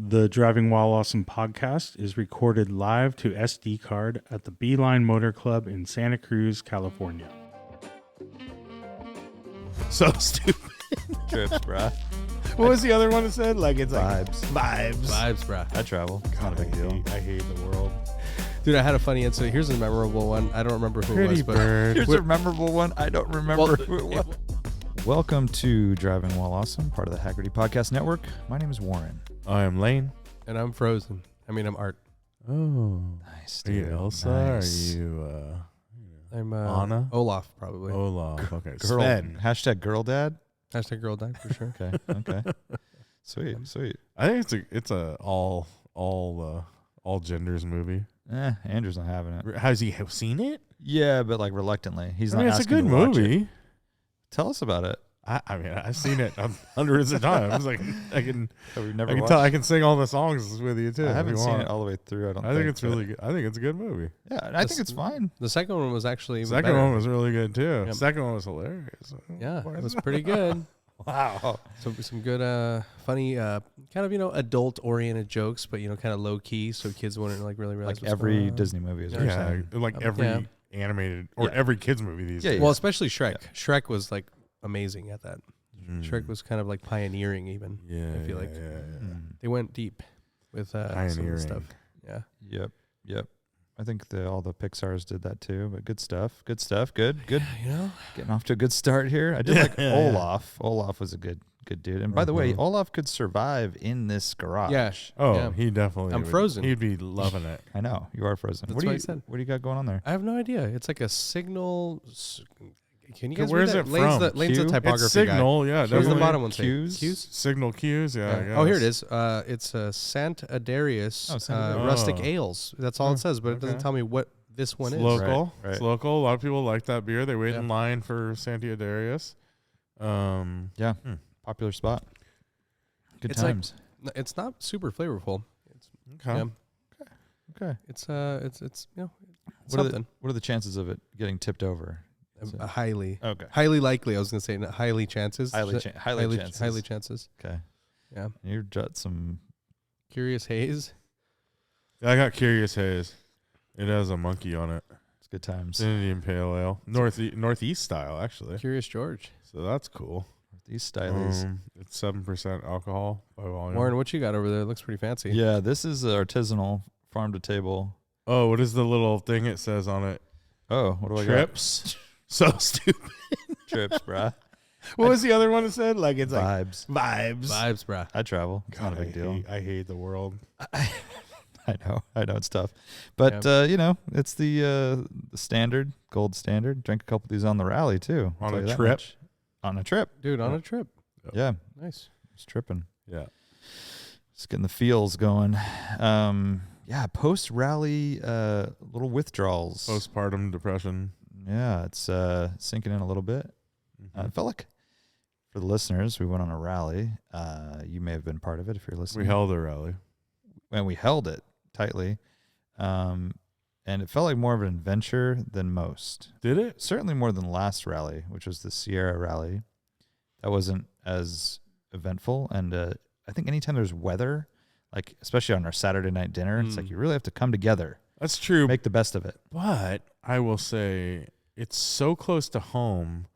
The Driving While Awesome podcast is recorded live to SD card at the Beeline Motor Club in Santa Cruz, California. So stupid. Trips, bruh. What was the other one that said? Like, it's like Vibes, bruh. I travel. It's God, not a big deal. I hate the world. Dude, I had a funny incident. Here's a memorable one. I don't remember who it was, but Here's a memorable one. I don't remember who it was. Welcome to Driving While Awesome, part of the Haggerty Podcast Network. My name is Warren. I am Lane. and I'm frozen. I'm Art. Oh. Nice, Are you dude. Elsa? Nice. Are you I'm Anna? Olaf, probably. Olaf? Okay. Girl, Sven. hashtag girl dad. Hashtag girl dad for sure. Okay. Sweet. I think it's a all genders movie. Andrew's not having it. Has he seen it? Yeah, but like reluctantly. He's I not mean, it's a asking good to watch movie. it. Tell us about it. I mean, I've seen it hundreds of times. Like I can We've never I can watched tell I can sing all the songs with you too. I if haven't you seen want. it all the way through. I don't I think it's but- really good. I think it's a good movie. Yeah, I think it's fine. The second one was actually The even second better. one was really good too. Yep. Second one was hilarious. Yeah, Why it is was that? pretty good. Wow. So some good, funny, kind of adult-oriented jokes, but kind of low key, so kids wouldn't like really realize. Like what's every going on. Disney movie is what you're Yeah, saying. like every Yeah. animated or Yeah. every kids movie these days. Yeah. Well, especially Shrek. Shrek was like amazing at that. Mm. Shrek was kind of like pioneering. Even Yeah, I feel like yeah. they went deep with some of the Pioneering. stuff. Yeah. Yep. I think all the Pixars did that too, but good stuff. Good. Getting off to a good start here. I did like Yeah. Olaf. Olaf was a good dude. And by the way, Mhm. Olaf could survive in this garage. Yeah. Oh, Yeah. he definitely. I'm would. frozen. He'd be loving it. I know. You are frozen. That's what do what you I said. What do you got going on there? I have no idea. It's like a signal. Can you guys Where's read that? it Lane's from? Lane's a Q? typography It's Signal, yeah. guy. Where's the definitely. bottom one say? Cues? Cues? Cues, yeah. I Oh, here it guess. is. It's Santa Adarius Oh, Santa Adarius. Rustic Oh. Ales. That's all Oh, it says, but it doesn't okay. tell me what this one It's is. local. Right. It's local. A lot of people like that beer. They wait Yeah. in line for Santa Darius. Yeah. Popular spot. Good It's like- times. It's not super flavorful. It's Okay. yeah, Okay. it's What are, something. what are the chances of it getting tipped over? Highly Okay. likely. I was gonna say not highly chances. Highly chances. Highly chances. Okay. Yeah. You've got some. Curious Haze. Yeah, I got Curious Haze. It has a monkey on it. It's good times. It's Indian Pale Ale. Northeast style, actually. Curious George. So that's cool. These stylies. It's 7% alcohol by volume. Warren, what you got over there? Looks pretty fancy. Yeah, this is artisanal, farm to table. Oh, what is the little thing it says on it? Oh, what do I Trips. So stupid. got? Trips, bruh. What was the other one that said? Like, it's like Vibes. Vibes, bruh. I travel. It's not a big deal. I hate the world. I know it's tough, but it's the standard, gold standard. Drank a couple of these on the rally too. I'll On tell a you that trip? much. On a trip. Dude, on a trip. Yeah, Nice. it's tripping. Yeah. Just getting the feels going. Yeah, post rally, little withdrawals. Postpartum depression. Yeah, it's sinking in a little bit. I felt like for the listeners, we went on a rally. You may have been part of it if you're listening. We held a rally. And we held it tightly. And it felt like more of an adventure than most. Did it? Certainly more than the last rally, which was the Sierra rally. That wasn't as eventful. And I think anytime there's weather, like especially on our Saturday night dinner, it's like you really have to come together, That's true. make the best of it. But I will say it's so close to home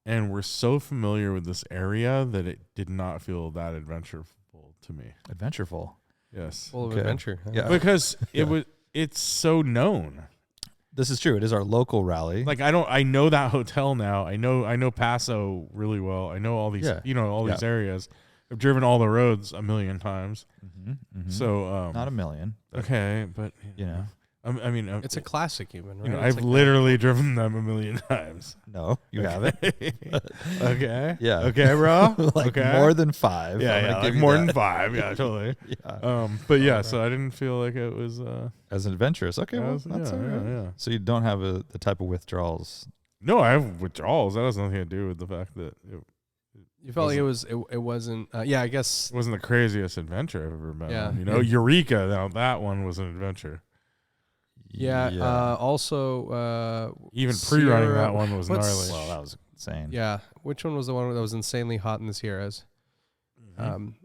and we're so familiar with this area that it did not feel that adventureful to me. Adventureful. Yes. Full of Okay. adventure. Yeah. Because it's so known. This is true. It is our local rally. Like I know that hotel now. I know Paso really well. I know all these these areas. I've driven all the roads a million times. So not a million. okay, but I mean It's a classic even, right? It's I've like literally driven them a million times. No, you haven't. Okay. Yeah. Okay, bro. Like okay. more than 5. Yeah, I'm gonna yeah, give like you more that. than 5. Yeah, totally. Yeah. But yeah, so I didn't feel like it was. As an adventurous. Okay, well, as- that's yeah, all right. yeah. So you don't have the type of withdrawals. No, I have withdrawals. That has nothing to do with the fact that it You felt like it wasn't. Yeah, I guess. wasn't the craziest adventure I've ever been Yeah. on. Eureka. Now that one was an adventure. Yeah. Also, Even pre-running Sierra- that one was what's- gnarly. Well, that was insane. yeah. Which one was the one that was insanely hot in the Sierras?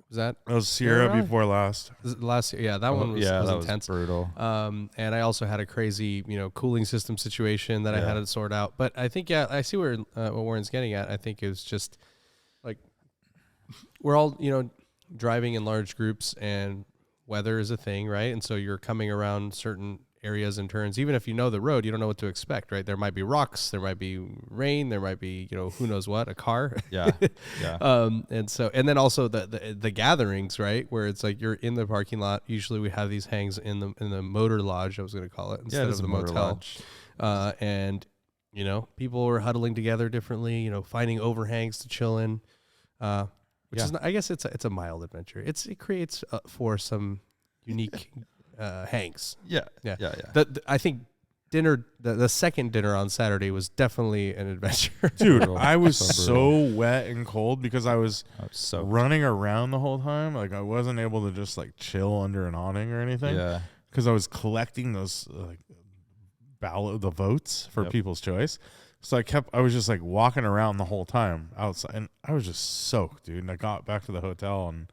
Was that was Sierra Rally? before last. Last year? Yeah, that one was, yeah, was that intense. was brutal. And I also had a crazy, cooling system situation that I had to sort out. But I think, I see where what Warren's getting at. I think it was just like we're all, driving in large groups and weather is a thing, right? And so you're coming around certain areas and turns. Even if you know the road, you don't know what to expect, right? There might be rocks, there might be rain, there might be, who knows what, a car. Yeah. And then also the gatherings, right? Where it's like you're in the parking lot. Usually we have these hangs in the motor lodge, I was going to call it, instead of the motel. And people were huddling together differently, finding overhangs to chill in. Which is not, I guess it's a mild adventure. It creates for some unique hangs. Yeah. I think the second dinner on Saturday was definitely an adventure. Dude, I was so wet and cold because I was running around the whole time. Like I wasn't able to just like chill under an awning or anything. Yeah. Because I was collecting those the votes for People's Choice. So I was just like walking around the whole time outside, and I was just soaked, dude. And I got back to the hotel and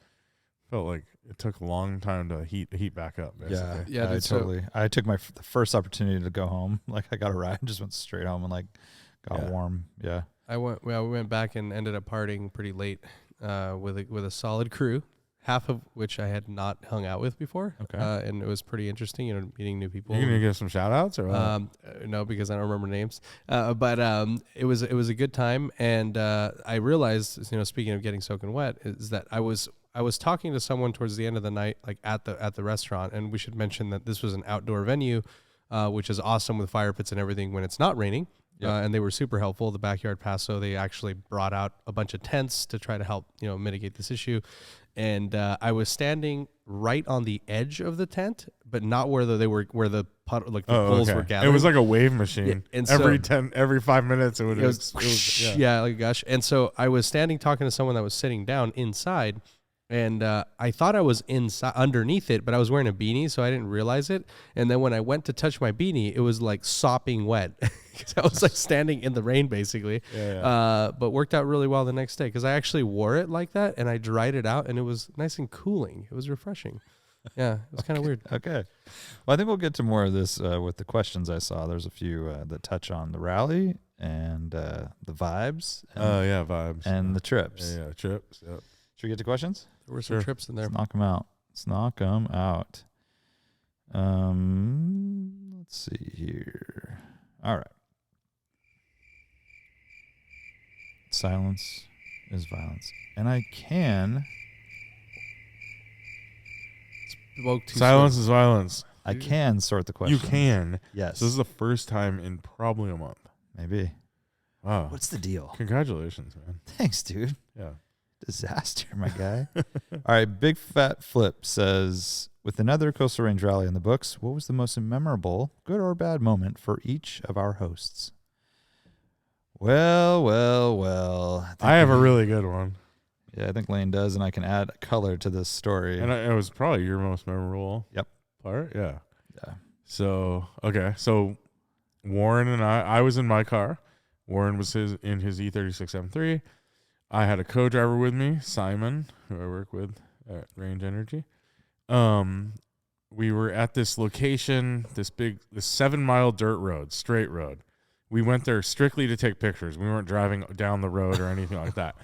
felt like it took a long time to heat back up. Basically. Yeah, totally. I took the first opportunity to go home. Like I got a ride, just went straight home and like got warm. Yeah, we went back and ended up partying pretty late with a solid crew, half of which I had not hung out with before. Okay. And it was pretty interesting, meeting new people. You're gonna give some shout outs or what? No, because I don't remember names. But it was a good time, and I realized, speaking of getting soaking wet, is that I was talking to someone towards the end of the night, like at the restaurant, and we should mention that this was an outdoor venue, which is awesome with fire pits and everything when it's not raining. And they were super helpful. The Backyard Paso, they actually brought out a bunch of tents to try to help, mitigate this issue. And I was standing right on the edge of the tent, but not where the poles were gathered. It was like a wave machine. Yeah, and every 5 minutes it was like a gush. And so I was standing talking to someone that was sitting down inside, and I thought I was inside underneath it, but I was wearing a beanie, so I didn't realize it. And then when I went to touch my beanie, it was like sopping wet because I was like standing in the rain basically. But worked out really well the next day because I actually wore it like that and I dried it out, and it was nice and cooling. It was refreshing. Yeah, it was kind of weird. Okay. Well, I think we'll get to more of this with the questions I saw. There's a few that touch on the rally and the vibes. Vibes. And the trips. Yeah, trips. Yep. Should we get to questions? There were some trips in there. Let's knock them out. Let's see here. All right. Silence is violence. And I can... Silence is violence. I can sort the questions. You can. Yes. So this is the first time in probably a month. Maybe. Wow. What's the deal? Congratulations, man. Thanks, dude. Yeah. Disaster, my guy. All right, Big Fat Flip says, with another Coastal Range rally in the books, what was the most memorable, good or bad moment for each of our hosts? Well. I have a really good one. Yeah, I think Lane does, and I can add color to this story. And it was probably your most memorable part. Yeah. So, okay. So Warren and I was in my car. Warren was in his E36 M3. I had a co-driver with me, Simon, who I work with at Range Energy. We were at this location, this 7-mile dirt road, straight road. We went there strictly to take pictures. We weren't driving down the road or anything like that.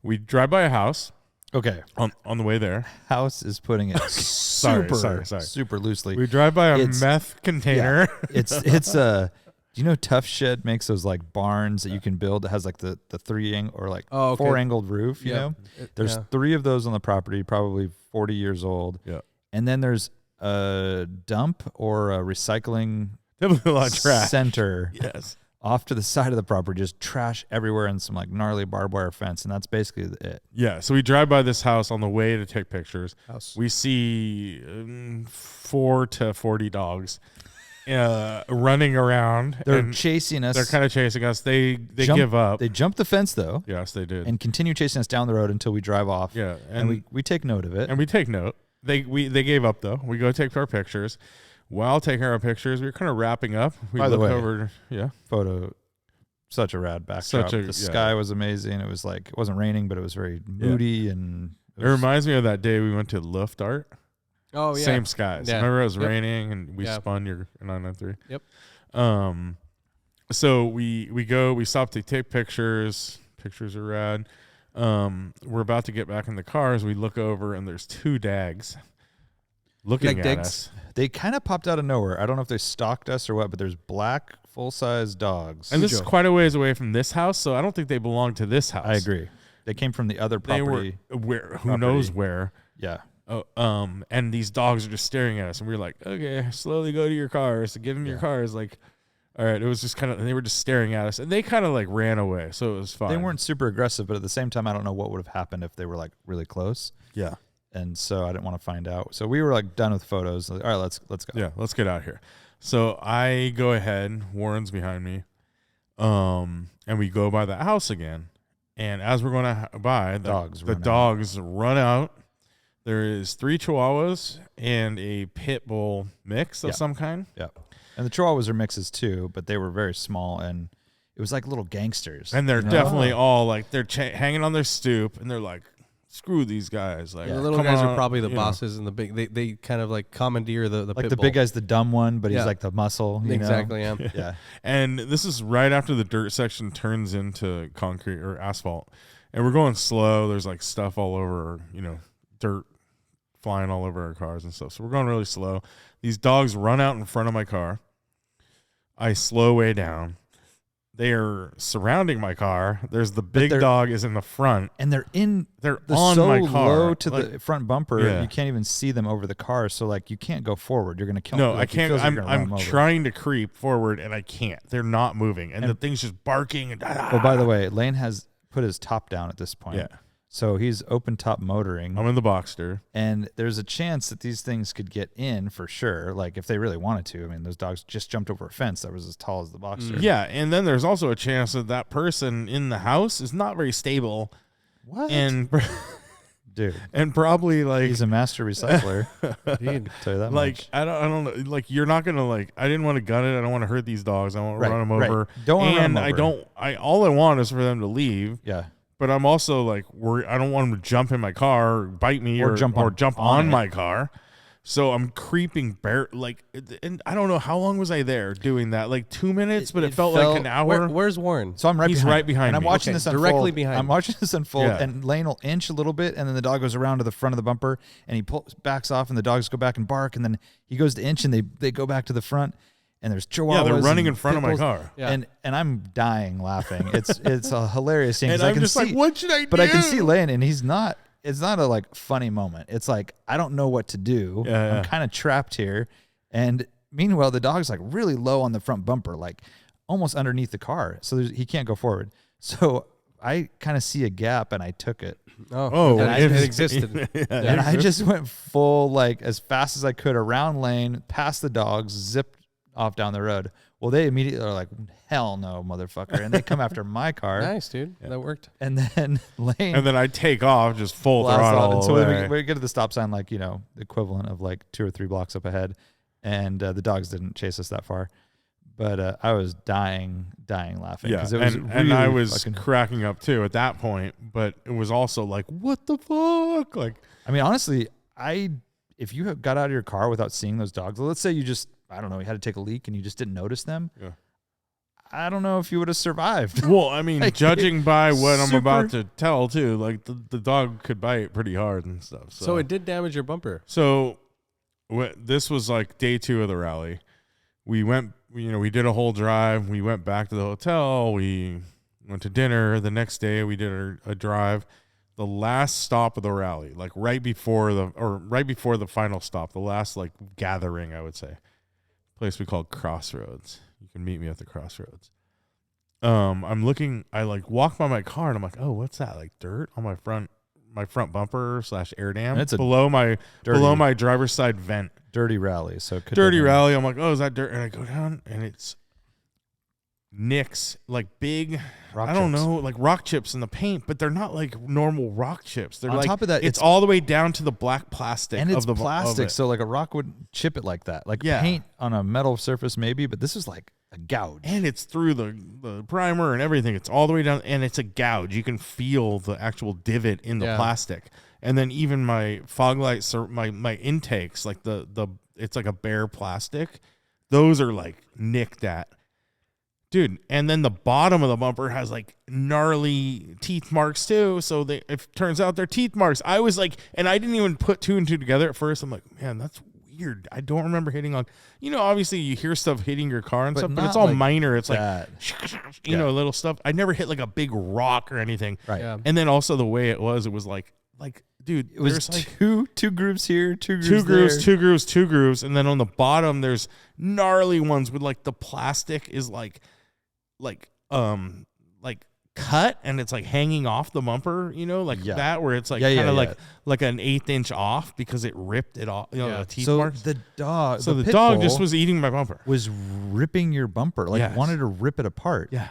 We drive by a house. Okay. On the way there. House is putting it super loosely. We drive by a meth container. Yeah, it's do you know Tough Shed makes those like barns that you can build that has like the 4-angled roof, you know? There's 3 of those on the property, probably 40 years old. Yeah. And then there's a dump or a recycling Definitely a lot of trash. Center. Yes. Off to the side of the property, just trash everywhere and some like gnarly barbed wire fence, and that's basically it. Yeah, so we drive by this house on the way to take pictures. We see 4 to 40 dogs running around. They're chasing us. They're kind of chasing us. They give up. They jumped the fence though. Yes, they did. And continue chasing us down the road until we drive off. Yeah, and we take note of it. And we take note. They gave up though. We go take our pictures. While taking our pictures, we were kind of wrapping up. We By the way, over, photo, such a rad backdrop. The sky was amazing. It was like, it wasn't raining, but it was very moody and It reminds me of that day we went to Luft Art. Oh, yeah. Same skies. Yeah. Remember it was Yep. raining and we Yeah. spun your 993? Yep. So we stop to take pictures. Pictures are rad. We're about to get back in the cars. We look over and there's 2 dags looking at us. They kind of popped out of nowhere. I don't know if they stalked us or what, but there's black full-size dogs. And this is quite a ways away from this house, so I don't think they belong to this house. I agree. They came from the other property. They were who knows where. Yeah. Oh, and these dogs are just staring at us, and we were like, okay, slowly go to your cars. Give them your cars. Like, all right. It was just kind of, they were just staring at us, and they kind of like ran away, so it was fine. They weren't super aggressive, but at the same time, I don't know what would have happened if they were like really close. Yeah. And so I didn't want to find out. So we were like done with photos. Like, all right, let's go. Yeah, let's get out of here. So I go ahead. Warren's behind me, and we go by the house again. And as we're going by, the dogs run out. There is 3 Chihuahuas and a pit bull mix of some kind. Yeah. And the Chihuahuas are mixes too, but they were very small and it was like little gangsters. And they're definitely all like, they're hanging on their stoop and they're like, screw these guys. Like, the little guys are probably the bosses and the big, they kind of like commandeer the like pit the bull. big guy's the dumb one, but he's like the muscle. You exactly. know? Yeah. Yeah. And this is right after the dirt section turns into concrete or asphalt. And we're going slow. There's like stuff all over, dirt flying all over our cars and stuff. So we're going really slow. These dogs run out in front of my car. I slow way down. They are surrounding my car. There's the big dog is in the front. And they're on so my car. Low to like, the front bumper, you can't even see them over the car. So like you can't go forward. You're gonna kill them. No, I can't. I'm trying to creep forward and I can't. They're not moving. And the thing's just barking. And well, by the way, Lane has put his top down at this point. Yeah. So he's open top motoring. I'm in the Boxster. And there's a chance that these things could get in for sure. Like if they really wanted to. I mean, those dogs just jumped over a fence that was as tall as the Boxster. Yeah. And then there's also a chance that that person in the house is not very stable. What? And dude. And probably like he's a master recycler. Dude. Tell you that like much. I don't know. Like you're not gonna like. I didn't want to gun it. I don't want to hurt these dogs. I want to run them over. Don't run them over. All I want is for them to leave. Yeah. But I'm also like worried. I don't want them to jump in my car, or bite me, or jump on my car. So I'm creeping and I don't know how long was I there doing that. Like 2 minutes, but it felt like an hour. Where's Warren? So He's right behind and I'm me. watching this unfold. Directly behind. I'm watching this unfold, and Lane will inch a little bit, and then the dog goes around to the front of the bumper, and he backs off, and the dogs go back and bark, and then he goes to inch, and they go back to the front. And there's Chihuahuas. Yeah, they're running in front of my bulls, car. Yeah. And I'm dying laughing. It's a hilarious scene. And I'm I can just see, like, what should I do? But I can see Lane, and he's not. It's not a like funny moment. It's like I don't know what to do. I'm kind of trapped here. And meanwhile, the dog's like really low on the front bumper, like almost underneath the car, so he can't go forward. So I kind of see a gap, and I took it. It existed. And I just went full, like as fast as I could around Lane, past the dogs, zipped off down the road. Well, they immediately are like, hell no, motherfucker. And they come after my car. Nice, dude. That worked. And then Lane. And then I take off, just full throttle. And so then we get to the stop sign, like, the equivalent of like 2 or 3 blocks up ahead. And the dogs didn't chase us that far. But I was dying laughing. Yeah, It was and I was cracking up too at that point. But it was also like, what the fuck? Like, I mean, honestly, if you got out of your car without seeing those dogs, let's say you just, I don't know, you had to take a leak and you just didn't notice them. Yeah. I don't know if you would have survived. Well, I mean, judging by what I'm about to tell too, like the dog could bite pretty hard and stuff. So it did damage your bumper. So this was like day 2 of the rally. We went, we did a whole drive. We went back to the hotel. We went to dinner. The next day we did a drive. The last stop of the rally, like right before the final stop, the last like gathering, I would say, place we called Crossroads. You can meet me at the Crossroads. I'm looking. I like walk by my car and I'm like, oh, what's that? Like dirt on my front bumper / air dam. It's below my driver's side vent. Dirty rally. So it could dirty rally. I'm like, oh, is that dirt? And I go down and it's nicks, like big, rock I don't chips. know, like rock chips in the paint, but they're not like normal rock chips. They're on like, top of that, it's all the way down to the black plastic. And it's of plastic, it. so like a rock wouldn't chip it like that. Like paint on a metal surface maybe, but this is like a gouge. And it's through the primer and everything. It's all the way down, and it's a gouge. You can feel the actual divot in the plastic. And then even my fog lights, my intakes, like the it's like a bare plastic. Those are like nicked at. Dude, and then the bottom of the bumper has like gnarly teeth marks too. So it turns out they're teeth marks. I was like, and I didn't even put 2 and 2 together at first. I'm like, man, that's weird. I don't remember hitting on, obviously you hear stuff hitting your car and stuff, but it's all like minor. It's that. like, little stuff. I never hit like a big rock or anything. Right. Yeah. And then also the way it was like, dude, it was like two grooves here, two grooves there. two grooves. And then on the bottom, there's gnarly ones with like the plastic is like cut and it's like hanging off the bumper, that where it's like kind of like an 1/8 inch off because it ripped it off, the teeth marks. The dog just was eating my bumper. Was ripping your bumper, wanted to rip it apart. Yeah.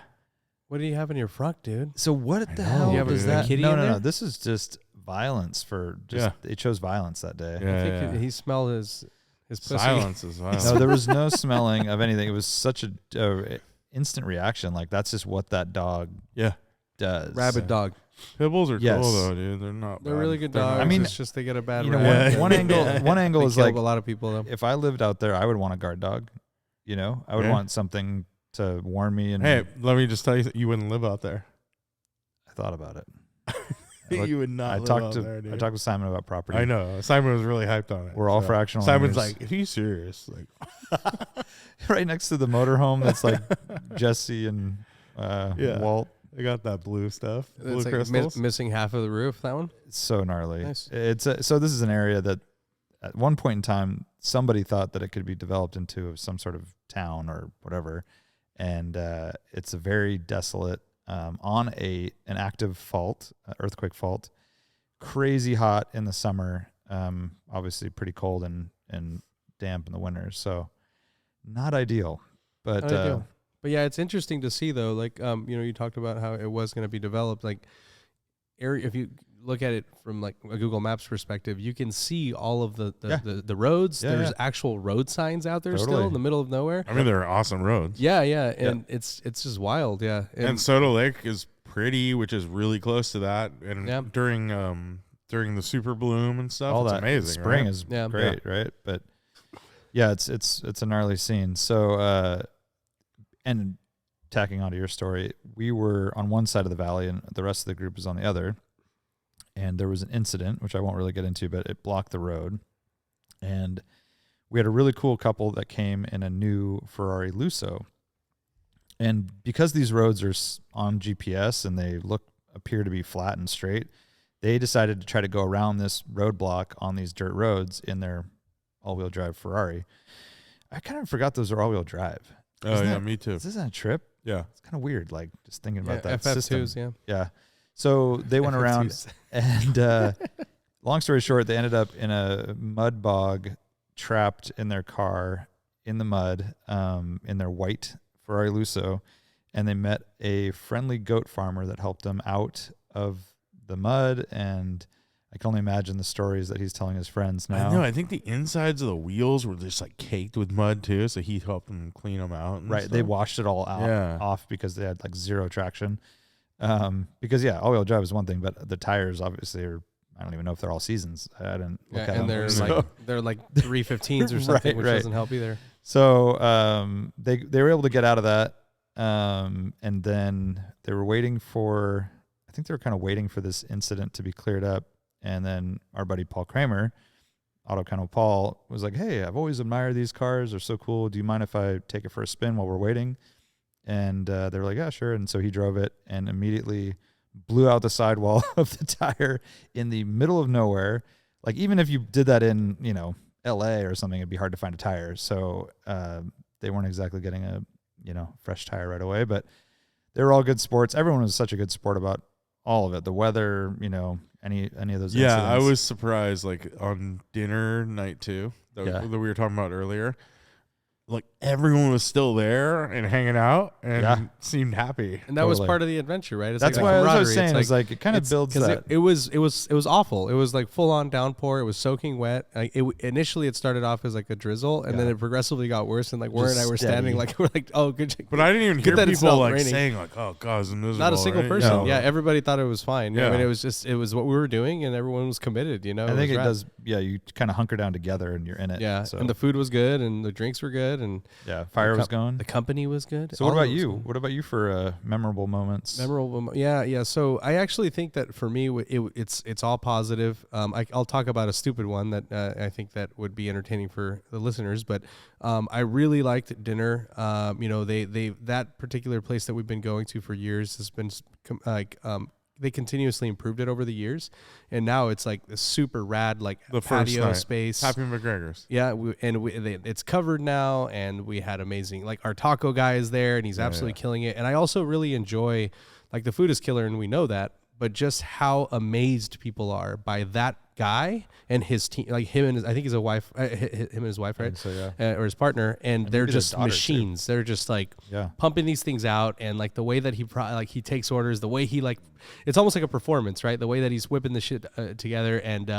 What do you have in your front, dude? So what the hell is that? Kitty No. This is just violence for just. It chose violence that day. Yeah, I think he smelled his pussy. Silence is violence. No, there was no smelling of anything. It was such a instant reaction. Like that's just what that dog does. Rabid dog. Pit bulls are cool though, dude. They're not. They're really good dogs. I mean, it's just they get a bad. One angle is like a lot of people though. If I lived out there, I would want a guard dog. I would want something to warn me. And hey, let me just tell you, you wouldn't live out there. I thought about it. You would not. I talked with Simon about property. I know Simon was really hyped on it. We're all fractional. Simon's owners. like, if he's serious, like right next to the motorhome. That's like Jesse and Walt. They got that blue stuff. Blue it's crystals. Like missing half of the roof. That one. It's so gnarly. Nice. So this is an area that at one point in time somebody thought that it could be developed into some sort of town or whatever, and it's a very desolate. On an active fault, earthquake fault, crazy hot in the summer, obviously pretty cold and damp in the winter. So not ideal, but yeah, it's interesting to see though. Like you talked about how it was going to be developed. Like if you look at it from like a Google Maps perspective, you can see all of the roads. There's actual road signs out there still in the middle of nowhere. I mean, they're awesome roads. Yeah, and it's just wild. Yeah, and Soda Lake is pretty, which is really close to that. And during the super bloom and stuff, all it's that amazing. Spring right? is great, right? But yeah, it's a gnarly scene. So and tacking onto your story, we were on one side of the valley and the rest of the group is on the other. And there was an incident, which I won't really get into, but it blocked the road. And we had a really cool couple that came in a new Ferrari Lusso. And because these roads are on GPS and they appear to be flat and straight, they decided to try to go around this roadblock on these dirt roads in their all-wheel drive Ferrari. I kind of forgot those are all-wheel drive. Me too. Is this a trip? Yeah. It's kind of weird, like just thinking about that FF2s, system. Yeah. So they went around and long story short, they ended up in a mud bog trapped in their car in the mud in their white Ferrari Lusso. And they met a friendly goat farmer that helped them out of the mud. And I can only imagine the stories that he's telling his friends now. I know. I think the insides of the wheels were just like caked with mud too. So he helped them clean them out. And right. stuff. They washed it all off because they had like zero traction. Because all-wheel drive is one thing, but the tires obviously are. I don't even know if they're all seasons. I didn't look at them. And they're like 315s or something, which doesn't help either. So they were able to get out of that, and then they were waiting for. I think they were kind of waiting for this incident to be cleared up, and then our buddy Paul Kramer, Auto Kennel Paul, was like, "Hey, I've always admired these cars. They're so cool. Do you mind if I take it for a spin while we're waiting?" And they were like, yeah, sure. And so he drove it and immediately blew out the sidewall of the tire in the middle of nowhere. Like, even if you did that in, LA or something, it'd be hard to find a tire. So they weren't exactly getting a, fresh tire right away. But they were all good sports. Everyone was such a good sport about all of it. The weather, any of those Yeah, incidents. I was surprised, like, on dinner night 2 that we were talking about earlier. like everyone was still there and hanging out and seemed happy. And that was part of the adventure, right? It's That's like why I was camaraderie. saying. It's like it kind of builds that. It was awful. It was like full on downpour. It was soaking wet. Like initially it started off as like a drizzle, and then it progressively got worse. And like Warren and I were standing like we're like, oh, good. But I didn't even hear people like saying like, oh god, it's miserable. Not a single right? person. No. Yeah, everybody thought it was fine. Yeah. I mean, it was what we were doing, and everyone was committed. I think it does. Yeah, you kind of hunker down together, and you're in it. Yeah, so. And the food was good, and the drinks were good, and fire was going. The company was good. So what about you? What about you for memorable moments? Yeah. So I actually think that for me, it's all positive. I'll talk about a stupid one that I think that would be entertaining for the listeners. But I really liked dinner. They that particular place that we've been going to for years has been they continuously improved it over the years, and now it's like this super rad like the patio space. Happy McGregor's. Yeah, it's covered now, and we had amazing like our taco guy is there, and he's absolutely killing it. And I also really enjoy like the food is killer, and we know that, but just how amazed people are by that guy and his team, like him and his, I think he's a wife, him and his wife, right? So, or his partner, and they're just machines. Too. They're just like pumping these things out, and like the way that he takes orders, the way he like, it's almost like a performance, right? The way that he's whipping the shit together, and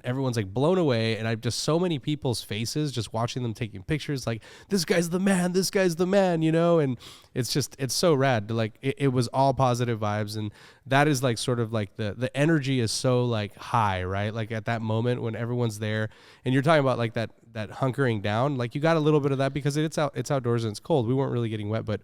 everyone's like blown away, and I've just so many people's faces just watching them taking pictures, like this guy's the man, and it's so rad. Like it was all positive vibes, and that is like sort of like the energy is so like high, right? Like at that moment when everyone's there, and you're talking about like that hunkering down, like you got a little bit of that because it's outdoors and it's cold. We weren't really getting wet, but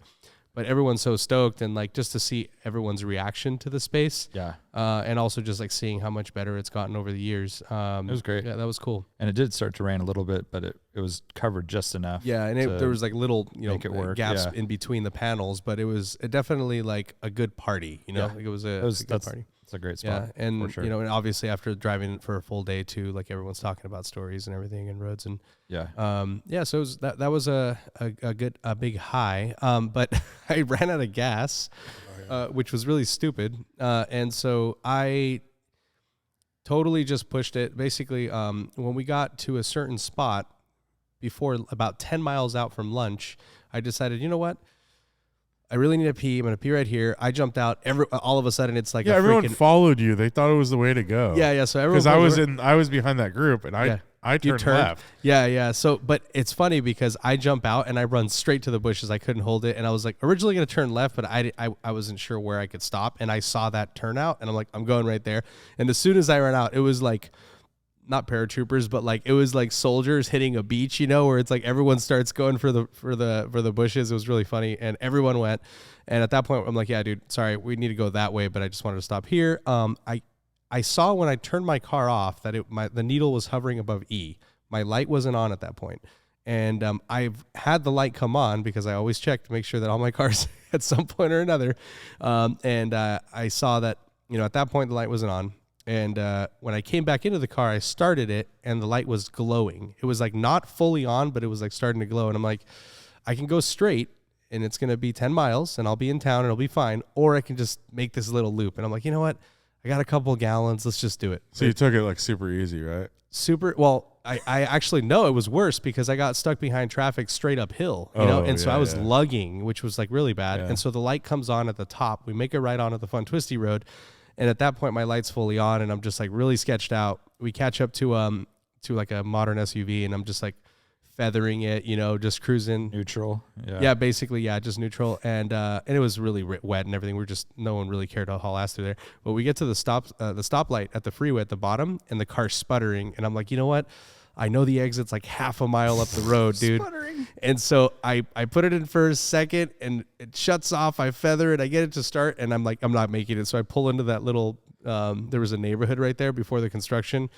everyone's so stoked, and like just to see everyone's reaction to the space, and also just like seeing how much better it's gotten over the years. It was great. Yeah, that was cool. And it did start to rain a little bit, but it was covered just enough. Yeah, and there was like little make it work. gaps in between the panels, but it was definitely like a good party. Like it was a good party. It's a great spot. Yeah, and for sure. and obviously after driving for a full day too, like everyone's talking about stories and everything and roads and so it was, that was a big high. But I ran out of gas, which was really stupid, and so I totally just pushed it. Basically, when we got to a certain spot before about 10 miles out from lunch, I decided, you know what? I really need to pee. I'm going to pee right here. I jumped out. All of a sudden, it's like everyone followed you. They thought it was the way to go. Yeah. So everyone, because I was behind that group, and I turned left. Yeah. So, but it's funny because I jump out and I run straight to the bushes. I couldn't hold it, and I was like originally going to turn left, but I wasn't sure where I could stop, and I saw that turnout, and I'm like, I'm going right there. And as soon as I ran out, it was like, not paratroopers, but like it was like soldiers hitting a beach, where it's like everyone starts going for the bushes. It was really funny, and everyone went. And at that point, I'm like, yeah, dude, sorry, we need to go that way, but I just wanted to stop here. I saw when I turned my car off that the needle was hovering above E. My light wasn't on at that point, and I've had the light come on because I always check to make sure that all my cars at some point or another. And I saw that at that point the light wasn't on. And when I came back into the car, I started it, and the light was glowing. It was like not fully on, but it was like starting to glow. And I'm like, I can go straight, and it's going to be 10 miles, and I'll be in town, and it'll be fine. Or I can just make this little loop. And I'm like, you know what? I got a couple gallons. Let's just do it. So you took it like super easy, right? Well, I actually know it was worse because I got stuck behind traffic straight uphill, so I was lugging, which was like really bad. Yeah. And so the light comes on at the top. We make a right on at the fun twisty road. And at that point, my light's fully on, and I'm just like really sketched out. We catch up to like a modern SUV, and I'm just like feathering it, just cruising. Neutral. Yeah, basically, just neutral. And it was really wet and everything. No one really cared to haul ass through there. But we get to the stoplight at the freeway at the bottom, and the car's sputtering. And I'm like, you know what? I know the exit's like half a mile up the road, dude. Sputtering. And so I put it in for a second, and it shuts off. I feather it. I get it to start, and I'm like, I'm not making it. So I pull into that little, there was a neighborhood right there before the construction.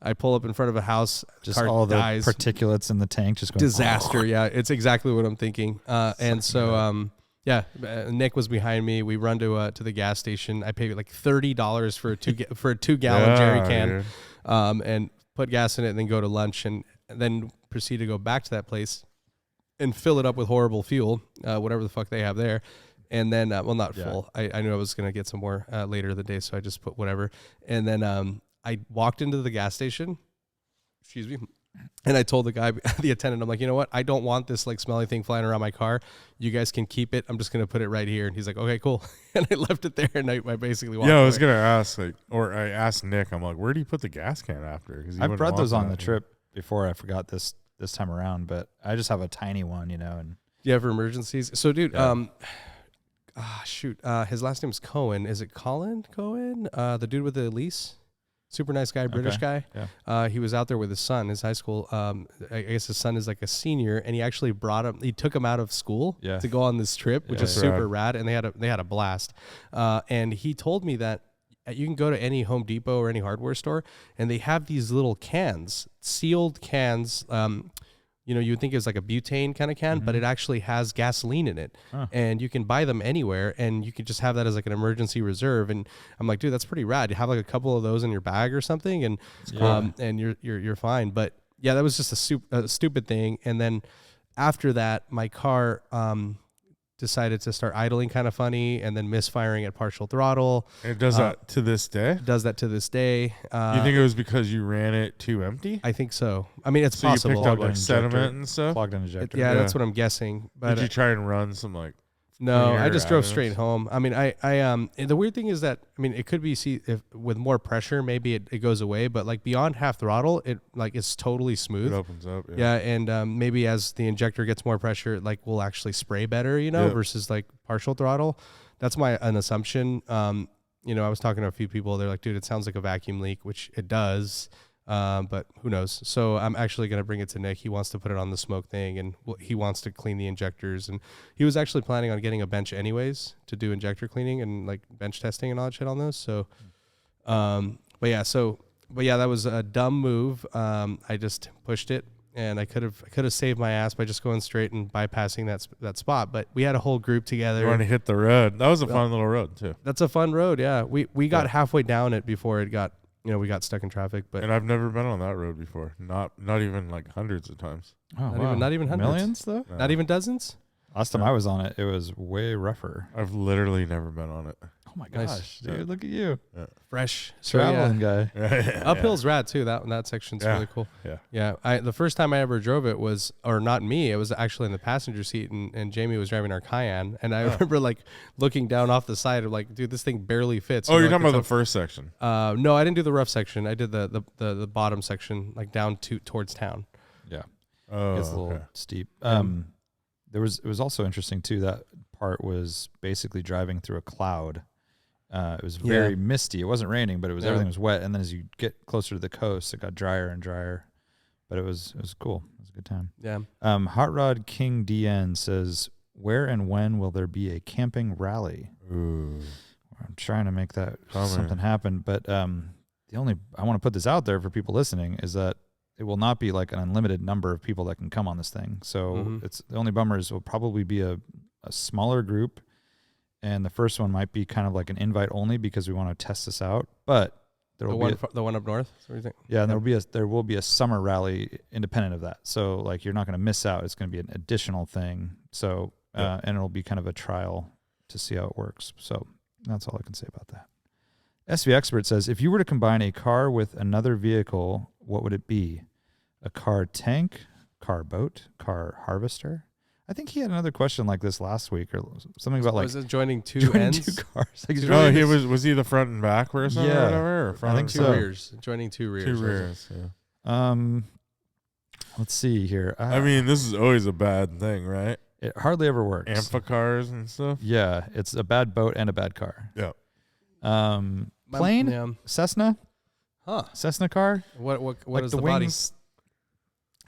I pull up in front of a house. Just all the particulates in the tank just going. Disaster. Yeah, it's exactly what I'm thinking. And so, Nick was behind me. We run to the gas station. I paid like $30 for a 2 gallon jerry can, and put gas in it, and then go to lunch, and then proceed to go back to that place and fill it up with horrible fuel, whatever the fuck they have there. And then, not full. I knew I was going to get some more later in the day, so I just put whatever. And then I walked into the gas station. Excuse me. And I told the guy, the attendant, I'm like, you know what? I don't want this like smelly thing flying around my car. You guys can keep it. I'm just going to put it right here. And he's like, okay, cool. And I left it there and I basically walked I was away. going to ask, like, or I asked Nick, I'm like, where do you put the gas can after? I brought those on the trip before. I forgot this time around, but I just have a tiny one, and Yeah, for emergencies. So, dude, Yeah. his last name's Cohen. Is it Colin Cohen? The dude with the lease? Super nice guy, British guy. Yeah. He was out there with his son, his high school. I guess his son is like a senior, and he actually he took him out of school to go on this trip, which is super rad. And they had a blast. And he told me that you can go to any Home Depot or any hardware store, and they have these little cans, sealed cans. You would think it's like a butane kind of can, but it actually has gasoline in it. And you can buy them anywhere, and you can just have that as like an emergency reserve. And I'm like, dude, that's pretty rad. You have like a couple of those in your bag or something, and and you're fine. But yeah, that was just a stupid thing. And then after that, my car decided to start idling kind of funny and then misfiring at partial throttle. And it does that to this day? Does that to this day. You think it was because you ran it too empty? I think so. I mean, it's so possible. You picked up like sediment and stuff? Plugged in injector. Yeah, that's what I'm guessing. But did you try and run some like... No, I just drove straight home. I mean, the weird thing is that, I mean, it could be if with more pressure, maybe it goes away, but like beyond half throttle, it like it's totally smooth. It opens up. Yeah. And maybe as the injector gets more pressure, like will actually spray better, versus like partial throttle. That's an assumption. I was talking to a few people. They're like, dude, it sounds like a vacuum leak, which it does. But who knows? So I'm actually going to bring it to Nick. He wants to put it on the smoke thing, and he wants to clean the injecters. And he was actually planning on getting a bench anyways to do injector cleaning and like bench testing and all that shit on those. So, but yeah, that was a dumb move. I just pushed it, and I could have saved my ass by just going straight and bypassing that spot. But we had a whole group together. You want to hit the road. That was a fun little road too. That's a fun road. Yeah. We got halfway down it before it got, we got stuck in traffic, but and I've never been on that road before. Not even like hundreds of times. Oh, not even hundreds. Millions though. No. Not even dozens. Last time I was on it, it was way rougher. I've literally never been on it. Oh my Nice. gosh, dude! Look at you, Fresh traveling guy. Uphill's rad too. That section's really cool. Yeah. The first time I ever drove it was, or not me, it was actually in the passenger seat, and Jamie was driving our Cayenne, and I remember like looking down off the side of like, dude, this thing barely fits. Oh, you're talking about the first section? No, I didn't do the rough section. I did the bottom section, like down towards town. Yeah. Oh, it's a little steep. It was also interesting too. That part was basically driving through a cloud. It was very misty. It wasn't raining, but everything was wet. And then as you get closer to the coast, it got drier and drier. But it was cool. It was a good time. Yeah. Hot Rod King DN says, "Where and when will there be a camping rally?" Ooh. I'm trying to make that something happen, but I want to put this out there for people listening is that it will not be like an unlimited number of people that can come on this thing. So it's the only bummer is it will probably be a smaller group. And the first one might be kind of like an invite only because we want to test this out. But there will be the one up north. What do you think? Yeah, and there will be a summer rally independent of that. So like you're not going to miss out. It's going to be an additional thing. So and it'll be kind of a trial to see how it works. So that's all I can say about that. SV Expert says, if you were to combine a car with another vehicle, what would it be? A car tank, car boat, car harvester? I think he had another question like this last week or something about like... Was it joining two ends? Two cars. Like he was he the front and back person or whatever? Or front I think two so. rears. Joining two rears. Two rears, yeah. Let's see here. I mean, this is always a bad thing, right? It hardly ever works. Ampha cars and stuff. Yeah, it's a bad boat and a bad car. Yeah. Plane? Cessna? Huh. Cessna car? What like is the wings?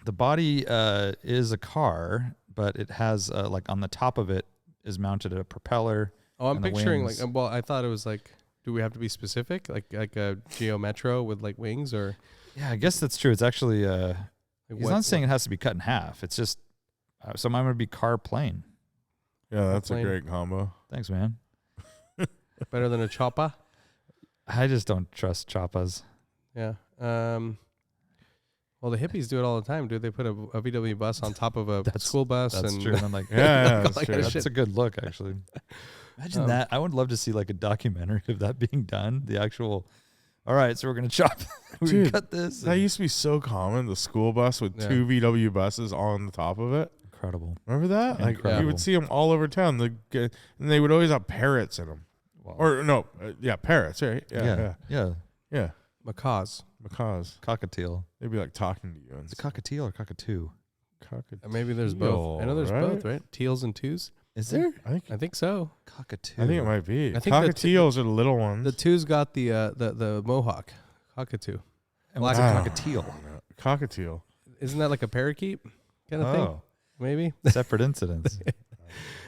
The body is a car, but it has like on the top of it is mounted a propeller. Oh, I'm picturing like I thought it was like, do we have to be specific? Like a Geo Metro with like wings or? Yeah, I guess that's true. It's actually he's not saying it has to be cut in half. It's just so mine would be car plane. Yeah, that's a great combo. Thanks, man. Better than a choppa? I just don't trust choppas. Yeah. Well, the hippies do it all the time, dude. They put a VW bus on top of a school bus. That's and true. And I'm like, that's like true. That's a good look, actually. Imagine that. I would love to see like a documentary of that being done. The actual All right, so we're gonna chop. We Dude, cut this. That used to be so common. The school bus with 2 VW buses on the top of it. Incredible. Remember that? Like Incredible. you would see them all over town. And they would always have parrots in them. Wow. Or no, parrots. Right? Yeah. Macaws. Macaws. Cockatiel. They'd be like talking to you. And Is it cockatiel or cockatoo? Maybe there's both. I know there's both, right? Teals and twos. Is there? I think so. Cockatoo. I think it might be. I think Cockatiels are the little ones. The two's got the mohawk. Cockatoo. And what's a cockatiel? Cockatiel. Isn't that like a parakeet kind of thing? Maybe. Separate incidents.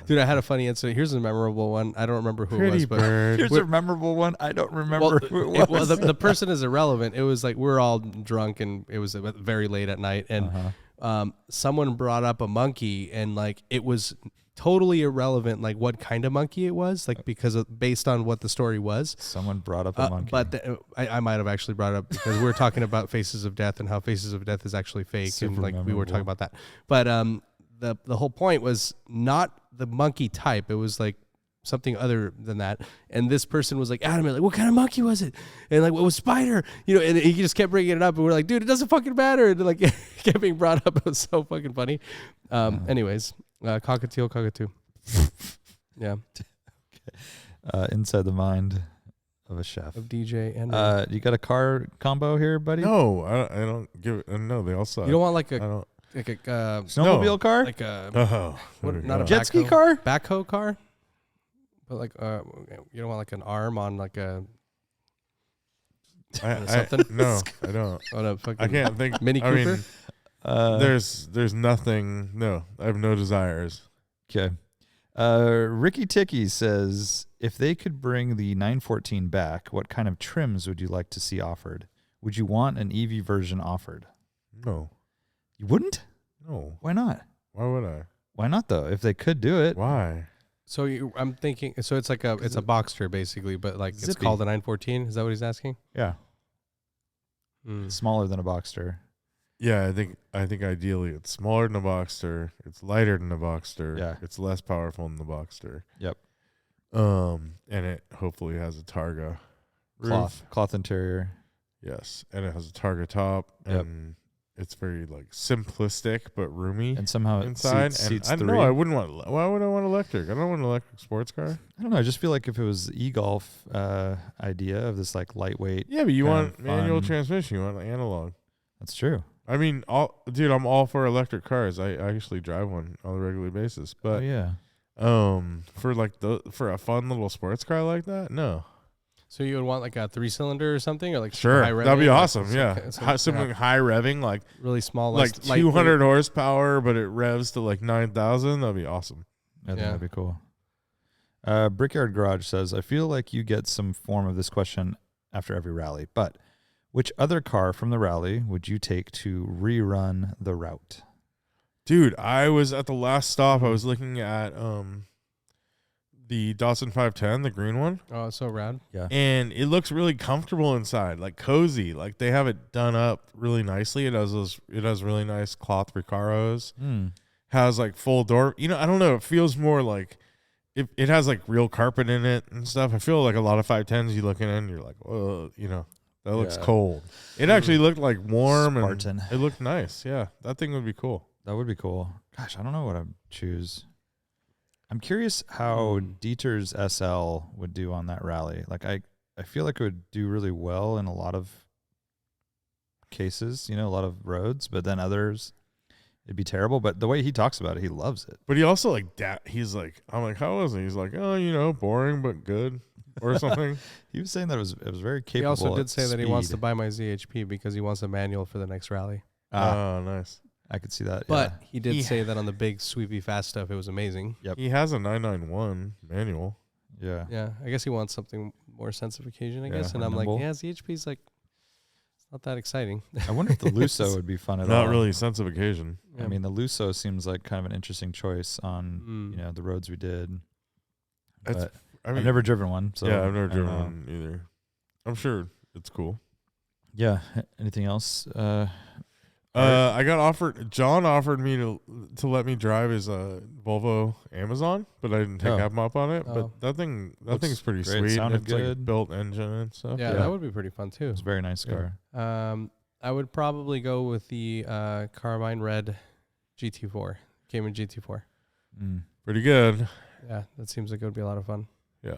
Dude, I had a funny incident. Here's a memorable one. I don't remember who it was, but Here's a memorable one. I don't remember who it was. Well, the person is irrelevant. It was like we're all drunk and it was very late at night, and someone brought up a monkey, and like it was totally irrelevant, like what kind of monkey it was, like based on what the story was. Someone brought up a monkey, but I might have actually brought it up because we were talking about Faces of Death and how Faces of Death is actually fake, and like we were talking about that. But the whole point was not the monkey type; it was like something other than that. And this person was like adamant, like, what kind of monkey was it? And like, what was spider? And he just kept bringing it up, and we're like, dude, it doesn't fucking matter. And like, it kept being brought up. It was so fucking funny. Anyways. Cockatoo. Yeah. Inside the mind of a chef. Of DJ and you got a car combo here, buddy? No, I don't give it. No, they all suck. you don't want like I a don't. snowmobile car? like a Not a jet ski car? backhoe car, but like you don't want like an arm on like a something. No, I don't. On a fucking I can't think. Mini I Cooper. mean, there's nothing. No, I have no desires. Okay. Ricky Ticky says, if they could bring the 914 back, what kind of trims would you like to see offered? Would you want an EV version offered? No. You wouldn't? No. Why not? Why would I? Why not though? If they could do it. Why? So I'm thinking. So it's like a Boxster basically, but like it's Zippy. called a 914. Is that what he's asking? Yeah. Smaller than a Boxster. Yeah, I think ideally it's smaller than a Boxster. It's lighter than a Boxster. Yeah. It's less powerful than the Boxster. Yep. And it hopefully has a Targa roof. Cloth interior. Yes, and it has a Targa top, and it's very like simplistic but roomy. And somehow it inside. seats and I three. know I wouldn't want. Why would I want electric? I don't want an electric sports car. I don't know. I just feel like if it was e-golf idea of this like lightweight. Yeah, but you kind want of manual fun- transmission. You want analog. That's true. I mean, I'm all for electric cars. I actually drive one on a regular basis. But yeah. for a fun little sports car like that, no. So you would want like a 3-cylinder or something, or like Sure, high revving, that'd be like awesome. Yeah, something high revving, like really small, like 200 horsepower, but it revs to like 9,000. That'd be awesome. I think that'd be cool. Brickyard Garage says, I feel like you get some form of this question after every rally, but which other car from the rally would you take to rerun the route? Dude, I was at the last stop. I was looking at the Datsun 510, the green one. Oh, it's so rad. Yeah. And it looks really comfortable inside, like cozy. Like they have it done up really nicely. It has really nice cloth Recaros. Has like full door. I don't know. It feels more like it has like real carpet in it and stuff. I feel like a lot of 510s you look in and you're like, oh, that looks cold. It actually looked like warm Spartan. and it looked nice. Yeah, that thing would be cool. That would be cool. Gosh, I don't know what I'd choose. I'm curious how Dieter's SL would do on that rally. Like I feel like it would do really well in a lot of cases, a lot of roads, but then others it'd be terrible. But the way he talks about it, he loves it. But he also he's like, I'm like, how was it? He's like, oh, boring but good or something. He was saying that it was very capable. He also did say that he wants to speed. buy my ZHP because he wants a manual for the next rally. Oh, nice. I could see that. But he did say that on the big sweepy fast stuff, it was amazing. Yep. He has a 991 manual. Yeah. Yeah. I guess he wants something more sense of occasion, I Yeah, guess. And more I'm nimble. like, yeah, ZHP's like, it's not that exciting. I wonder if the Lusso would be fun at all. Not really sense of occasion. I mean, the Lusso seems like kind of an interesting choice on the roads we did. But I've never driven one. So yeah, I've never driven one either. I'm sure it's cool. Yeah. Anything else? I got offered. John offered me to let me drive his Volvo Amazon, but I didn't take him up on it. Oh. But that thing's pretty great. sweet. Sounded It's like a good. built engine and stuff. Yeah, that would be pretty fun too. It's a very nice car. I would probably go with the Carmine Red GT4, Cayman GT4. Pretty good. Yeah, that seems like it would be a lot of fun. Yeah.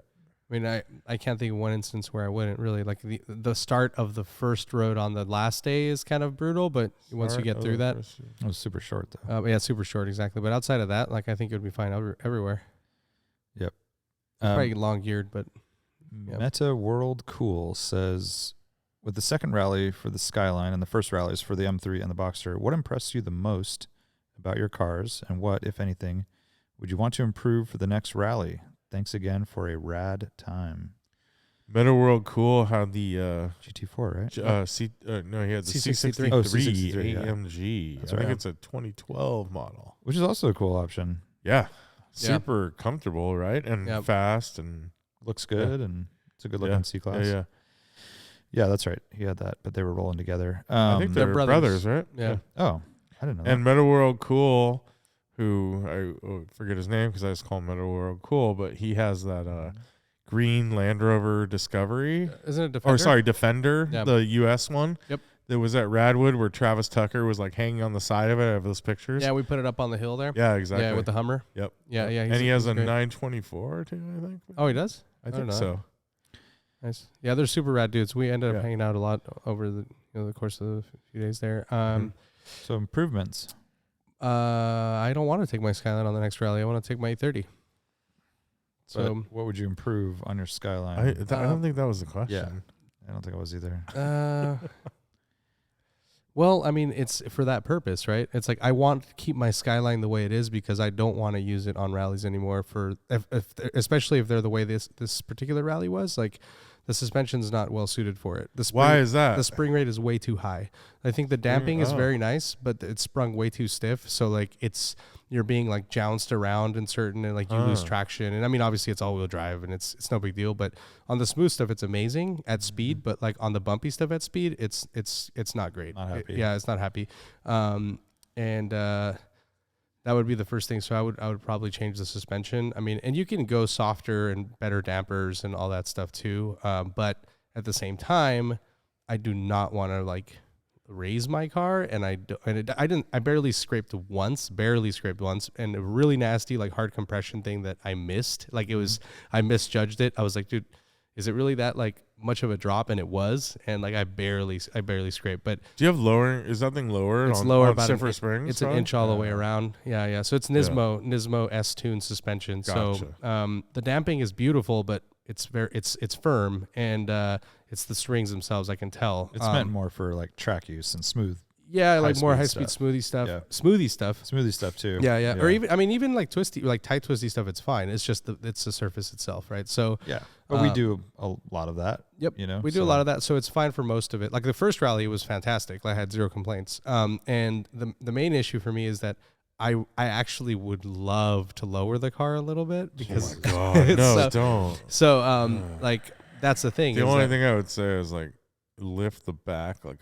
I mean, I can't think of one instance where I wouldn't really. Like the start of the first road on the last day is kind of brutal, but once you get through that, It was super short though. yeah, super short, exactly. But outside of that, like I think it would be fine everywhere. Yep. Probably long geared, but Meta World Cool says, with the second rally for the Skyline and the first rallies for the M3 and the Boxster, what impressed you the most about your cars, and what, if anything, would you want to improve for the next rally? Thanks again for a rad time. Meta World Cool had the GT4, right? no, he had the C63. C63 Oh, C63, yeah. AMG. That's I think right. it's a 2012 model. Which is also a cool option. Yeah, super comfortable, right? And fast and Looks good, and it's a good looking C-Class. Yeah, that's right. He had that, but they were rolling together. I think they're brothers, right? Yeah. Oh, I didn't know And Meta World Cool, who I forget his name because I just call him Meta World Cool, but he has that green Land Rover Discovery. Isn't it Defender? Or sorry, Defender, Yeah. the US one. Yep. That was at Radwood where Travis Tucker was like hanging on the side of it. I have those pictures. Yeah, we put it up on the hill there. Yeah, exactly. Yeah, with the Hummer. Yep. Yeah. And he has a great. 924 too, I think. Oh, he does? I think so. Nice. Yeah, they're super rad dudes. We ended up Yeah. hanging out a lot over the course of the few days there. So improvements. I don't want to take my Skyline on the next rally. I want to take my 830. So what would you improve on your Skyline? I don't think that was the question. Yeah. I don't think it was either. Well, I mean, it's for that purpose, right? It's like I want to keep my Skyline the way it is because I don't want to use it on rallies anymore. Especially if they're the way this particular rally was. Like, the suspension's not well suited for it. Why is that? The spring rate is way too high. I think the damping is very nice, but it's sprung way too stiff. So like you're being like jounced around in certain, and like you lose traction. And I mean, obviously it's all wheel drive and it's no big deal, but on the smooth stuff, it's amazing at speed, but like on the bumpy stuff at speed, it's not great. Not happy. It's not happy. That would be the first thing. So I would probably change the suspension. I mean, and you can go softer and better dampers and all that stuff too. But at the same time, I do not want to like raise my car, and I barely scraped once, and a really nasty like hard compression thing that I missed. Like I misjudged it. I was like, dude, is it really that like much of a drop? And it was, and like I barely scraped. But do you have lower? Is that thing lower? It's on, lower on about Silver Springs. It's an inch all the way around. Yeah. So it's Nismo S-Tune suspension. Gotcha. So the damping is beautiful, but it's firm, and it's the springs themselves. I can tell It's meant more for like track use and smooth. Yeah, like more high-speed high-speed smoothie stuff. Yeah. Smoothie stuff Too. Yeah. Or even like twisty, like tight twisty stuff. It's fine. It's just it's the surface itself, right? So yeah, but we do a lot of that. Yep. We do a lot of that, so it's fine for most of it. Like the first rally was fantastic. I had zero complaints. And the main issue for me is that I actually would love to lower the car a little bit because oh my God, no, don't. So like that's the thing. The only thing I would say is like lift the back like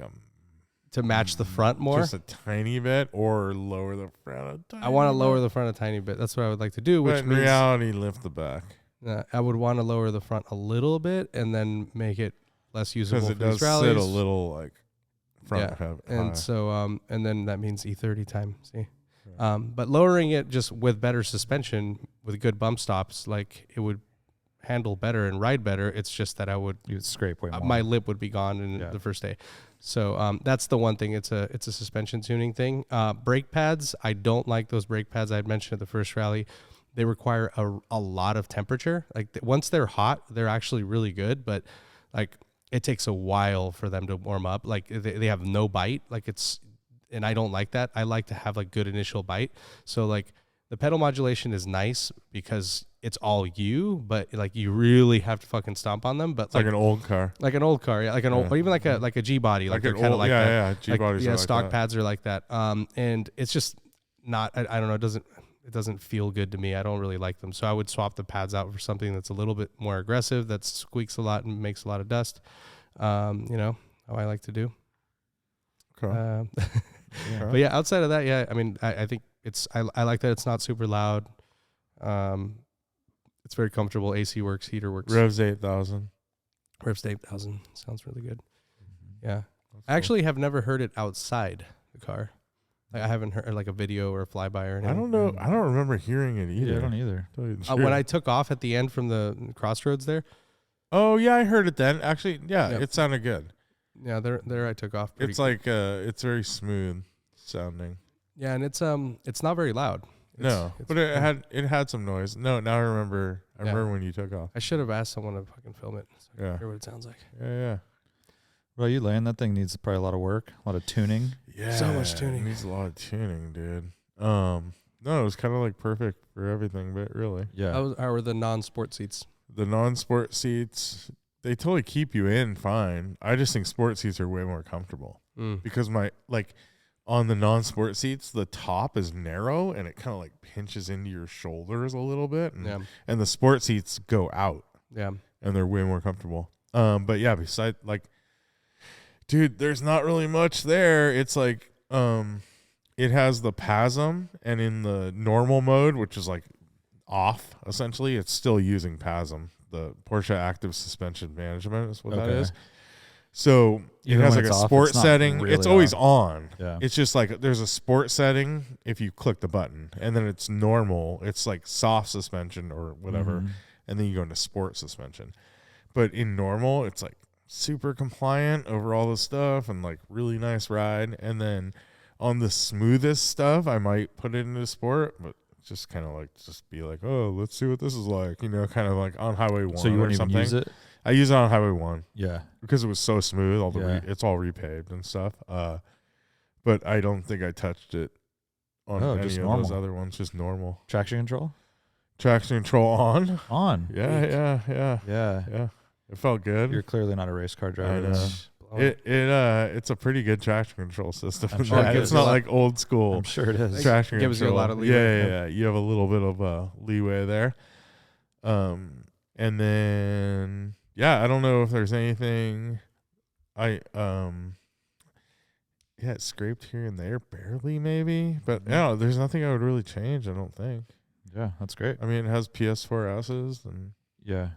to match the front more, just a tiny bit, or lower the front. I want to lower the front a tiny bit. That's what I would like to do. Which in means, reality, lift the back. I would want to lower the front a little bit and then make it less usable because for it these does rallies. sit a little like front. Yeah, and so and then that means E30 time. See, but lowering it just with better suspension, with good bump stops, like it would handle better and ride better. It's just that you would scrape way more. My lip would be gone in the first day. So that's the one thing. It's a suspension tuning thing. Brake pads, I don't like those brake pads I had mentioned at the first rally. They require a lot of temperature. Like once they're hot, they're actually really good, but like it takes a while for them to warm up. Like they have no bite. Like and I don't like that. I like to have like good initial bite. So like the pedal modulation is nice because it's all you, but like you really have to fucking stomp on them. But it's like an old car, yeah, like an old, or even like a G body, like they're kind of like that. Yeah, G bodies. Yeah, stock pads are like that. And it's just not. I don't know. It doesn't feel good to me. I don't really like them. So I would swap the pads out for something that's a little bit more aggressive, that squeaks a lot and makes a lot of dust. How I like to do. Okay. Yeah. But yeah, outside of that, yeah, I mean, I think I like that it's not super loud. It's very comfortable. AC works, heater works. Revs 8,000. Revs to 8,000 sounds really good. Mm-hmm. Yeah, That's I actually have never heard it outside the car. Like I haven't heard like a video or a flyby or anything. I don't know. I don't remember hearing it either. Yeah, I don't either. Tell you the When truth. I took off at the end from the crossroads there, Oh yeah, I heard it then. Actually, yeah, Yep. it sounded good. yeah, there I took off. pretty It's like it's very smooth sounding. Yeah, and it's not very loud. No, It's but it fun. had some noise. No, now I remember. I Yeah. remember when you took off. I should have asked someone to fucking film it. So I Yeah. can hear what it sounds like. Yeah, Well, you Lane, that thing needs probably a lot of work, a lot of tuning. yeah. So much tuning. It needs a lot of tuning, dude. No, it was kind of like perfect for everything, but really, Yeah. How are the non-sport seats? the non-sport seats, they totally keep you in fine. I just think sport seats are way more comfortable because on the non-sport seats, the top is narrow and it kind of like pinches into your shoulders a little bit, and the sport seats go out. Yeah. And they're way more comfortable. But yeah, besides dude, there's not really much there. It's like it has the PASM, and in the normal mode, which is like off essentially, it's still using PASM. The Porsche Active Suspension Management is what that is. So it Even has when like a it's off, sport it's not setting. really It's always on. on. Yeah. It's just like there's a sport setting if you click the button, and then it's normal. It's like soft suspension or whatever, Mhm. and then you go into sport suspension. But in normal, it's like super compliant over all this stuff and like really nice ride. And then on the smoothest stuff, I might put it into sport, but just kind of like just be like, oh, let's see what this is like, kind of like on Highway 1 So you or wouldn't even something. use it? I use it on Highway 1 Yeah. because it was so smooth. Yeah. It's all repaved and stuff. But I don't think I touched it on any just of normal. those other ones. Just normal. Traction control? Traction control on. On. Yeah. Yeah. It felt good. You're clearly not a race car driver. I know. then. It's a pretty good traction control system. I'm sure it It's is. not like old school I'm sure it is. traction gives you a control. lot of leeway. Yeah. You have a little bit of leeway there. And then I don't know if there's anything. It scraped here and there, barely maybe, but no, there's nothing I would really change. I don't think. Yeah, that's great. I mean, it has PS4S's and Yeah.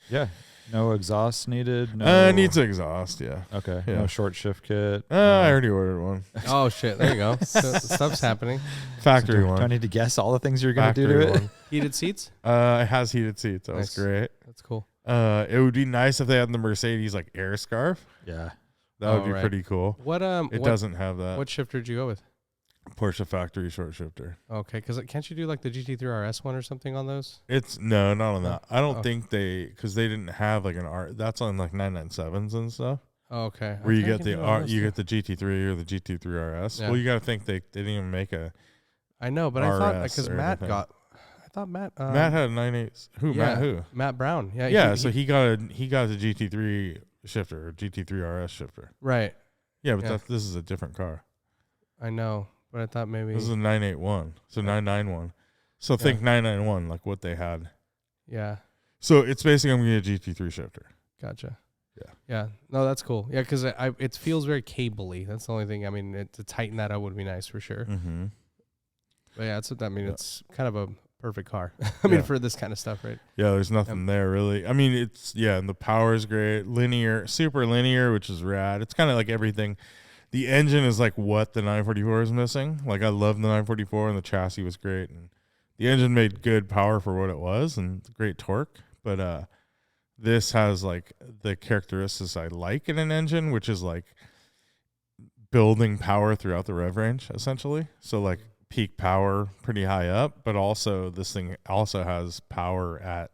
Yeah. No exhaust needed. No. it needs exhaust. Yeah. Okay. Yeah. No short shift kit. I already ordered one. Oh shit! There you go. So stuff's happening. Factory Do I one. need to guess all the things you're going to do Factory to it? one. Heated seats. It has heated seats. That Nice. was great. That's cool. It would be nice if they had the Mercedes like air scarf. Yeah. That would Oh, be right. pretty cool. What It doesn't have that. What shifter did you go with? Porsche factory short shifter. Okay, because can't you do like the GT3 RS one or something on those? It's not on that. I don't Oh. think because they didn't have like an R. That's on like 997s and stuff. Oh, okay. Where you I get can the do R, those you too. get the GT3 or the GT3 RS. Yeah. Well, you got to think they didn't even make a. I know, but I thought RS because or Matt anything. got. I thought Matt. Matt had a 98. Who? yeah, Matt who? Matt Brown. Yeah. Yeah, so he got the GT3 shifter or GT3 RS shifter. Right. Yeah, but Yeah. this is a different car. I know, but I thought maybe. This is a 981. So 991. So think 991, like what they had. Yeah. So it's basically I'm going to get a GT3 shifter. Gotcha. Yeah. Yeah. No, that's cool. Yeah, because it feels very cable-y. That's the only thing. I mean, to tighten that up would be nice for sure. Mm-hmm. But yeah, it's. I mean, Yeah. it's kind of a perfect car. I mean, Yeah. for this kind of stuff, right? Yeah, there's nothing there really. I mean, and the power is great. Linear, super linear, which is rad. It's kind of like everything. The engine is like what the 944 is missing. Like I love the 944 and the chassis was great. And the engine made good power for what it was and great torque. But this has like the characteristics I like in an engine, which is like building power throughout the rev range, essentially. So like peak power pretty high up, but also this thing also has power at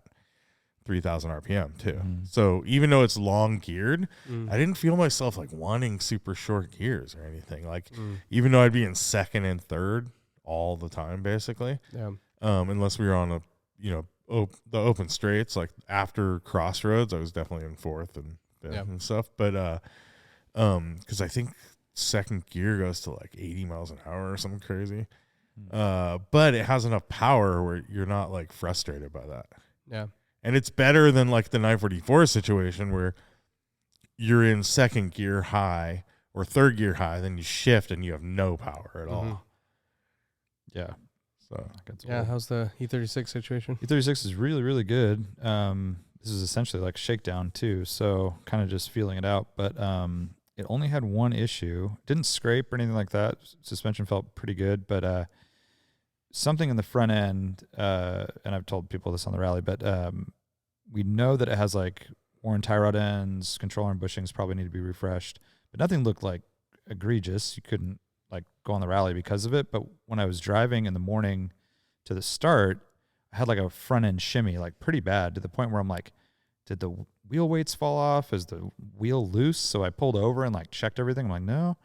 3,000 RPM too. Mhm. So even though it's long geared, Mm. I didn't feel myself like wanting super short gears or anything. Like Mm. even though I'd be in second and third all the time, basically, Yeah. unless we were on the open straights, like after Crossroads, I was definitely in fourth and fifth Yeah. and stuff. But because I think second gear goes to like 80 miles an hour or something crazy. But it has enough power where you're not like frustrated by that. Yeah. And it's better than like the 944 situation where you're in second gear high or third gear high, then you shift and you have no power at all. Yeah. So how's the E36 situation? E36 is really, really good. This is essentially like shakedown too, so kind of just feeling it out. But it only had one issue. Didn't scrape or anything like that. Suspension felt pretty good, but something in the front end, and I've told people this on the rally, but we know that it has like worn tie rod ends, control arm bushings probably need to be refreshed, but nothing looked like egregious. You couldn't like go on the rally because of it. But when I was driving in the morning to the start, I had like a front end shimmy, like pretty bad, to the point where I'm like, did the wheel weights fall off? Is the wheel loose? So I pulled over and like checked everything. I'm like, no.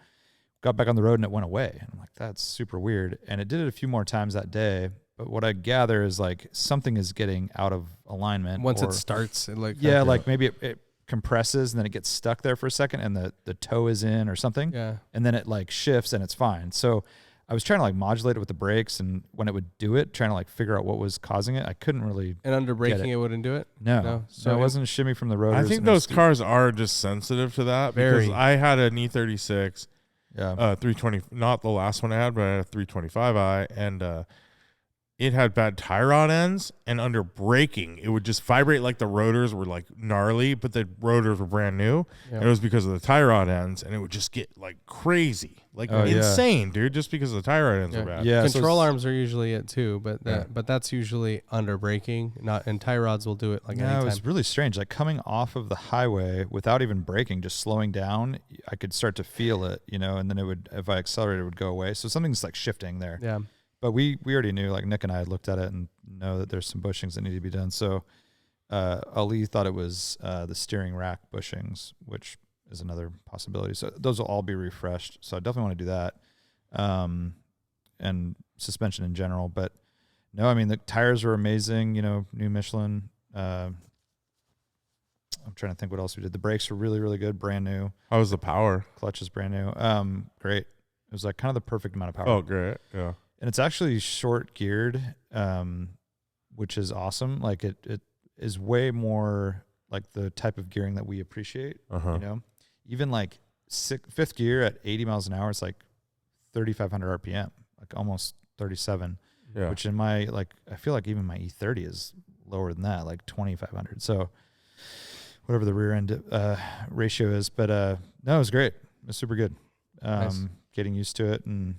Got back on the road and it went away. And I'm like, that's super weird. And it did it a few more times that day. But what I gather is like something is getting out of alignment. Once it starts, it like like maybe it compresses and then it gets stuck there for a second and the toe is in or something. Yeah. And then it like shifts and it's fine. So I was trying to like modulate it with the brakes, and when it would do it, trying to like figure out what was causing it, I couldn't really. And under braking, it wouldn't do it? No. So it wasn't shimmy from the rotors. I think those cars are just sensitive to that. Very. Because I had an E36, Yeah. 320, not the last one I had, but I had a 325i, and it had bad tie rod ends, and under braking, it would just vibrate like the rotors were like gnarly, but the rotors were brand new. Yeah. And it was because of the tie rod ends, and it would just get like crazy, like insane, dude, just because the tie rod ends were bad. Yeah. Control arms are usually it too, but but that's usually under braking, and tie rods will do it like anytime. It was really strange. Like coming off of the highway without even braking, just slowing down, I could start to feel it, and then it would, if I accelerated, it would go away. So something's like shifting there. Yeah. But we already knew, like Nick and I had looked at it and know that there's some bushings that need to be done. So Ali thought it was the steering rack bushings, which is another possibility. So those will all be refreshed. So I definitely want to do that. And suspension in general. But no, I mean, the tires are amazing, new Michelin. I'm trying to think what else we did. The brakes were really, really good, brand new. How was the power? Clutch is brand new. Great. It was like kind of the perfect amount of power. Oh, great. Yeah. And it's actually short geared, which is awesome. Like it is way more like the type of gearing that we appreciate. Even like fifth gear at 80 miles an hour, it's like 3,500 RPM, like almost 37. Yeah. Which in my I feel like even my E30 is lower than that, like 2,500. So whatever the rear end ratio is, but no, it was great. It was super good. Nice. Getting used to it and.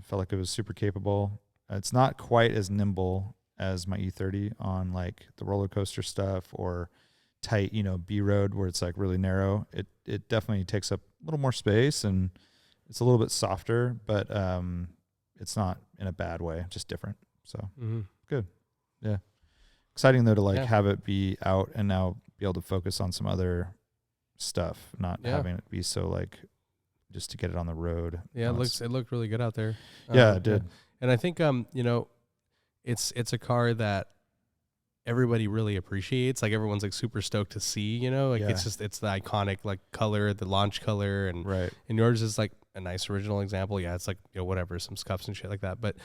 Felt like it was super capable. It's not quite as nimble as my E30 on like the roller coaster stuff or tight, B road where it's like really narrow. It definitely takes up a little more space and it's a little bit softer, but it's not in a bad way, just different. So good. Yeah. Exciting though to have it be out and now be able to focus on some other stuff, not having it be so just to get it on the road. Yeah, it looked really good out there. Yeah, it did. And I think it's a car that everybody really appreciates. Like everyone's like super stoked to see, it's the iconic color, the launch color, and right. And yours is like a nice original example. Yeah, it's like whatever, some scuffs and shit like that. But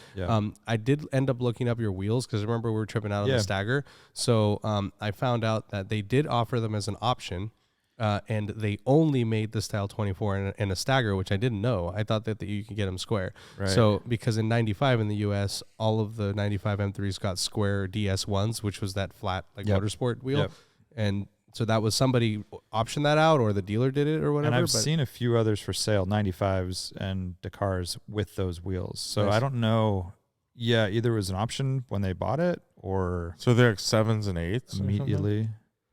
I did end up looking up your wheels because remember we were tripping out on the Stagger. So I found out that they did offer them as an option. And they only made the Style 24 in a Stagger, which I didn't know. I thought that you could get them square. Right. So because in 95 in the US, all of the 95 M3s got square DS1s, which was that flat motorsport wheel. Yep. And so that was somebody optioned that out or the dealer did it or whatever. And I've seen a few others for sale, 95s and Dakars with those wheels. So nice. I don't know. Yeah, either it was an option when they bought it or... So they're 7s and 8s? Immediately.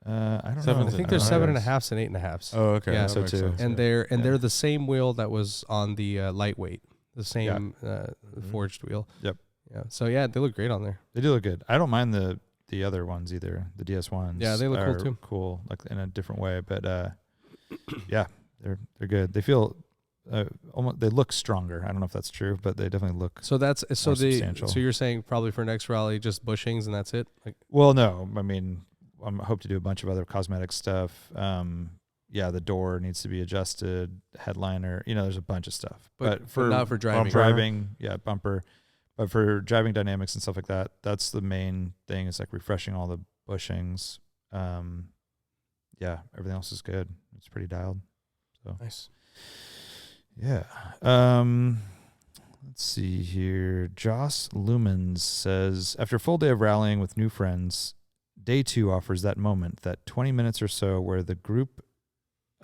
I don't know. I think they're 7.5s and 8.5s. Oh, okay. Yeah, so too. Sense. And they're the same wheel that was on the lightweight, the same forged wheel. Yep. Yeah. So yeah, they look great on there. They do look good. I don't mind the other ones either. The DS1s. Yeah, they look cool too. Cool, like in a different way. But yeah, they're good. They feel almost. They look stronger. I don't know if that's true, but they definitely look. So that's more substantial. So you're saying probably for next rally just bushings and that's it. Well, no. I mean, I hope to do a bunch of other cosmetic stuff. The door needs to be adjusted. Headliner, there's a bunch of stuff. But not for driving. Bumper. But for driving dynamics and stuff like that, that's the main thing. Is refreshing all the bushings. Everything else is good. It's pretty dialed. So nice. Yeah. Let's see here. Joss Lumens says, after a full day of rallying with new friends, day 2 offers that moment, that 20 minutes or so where the group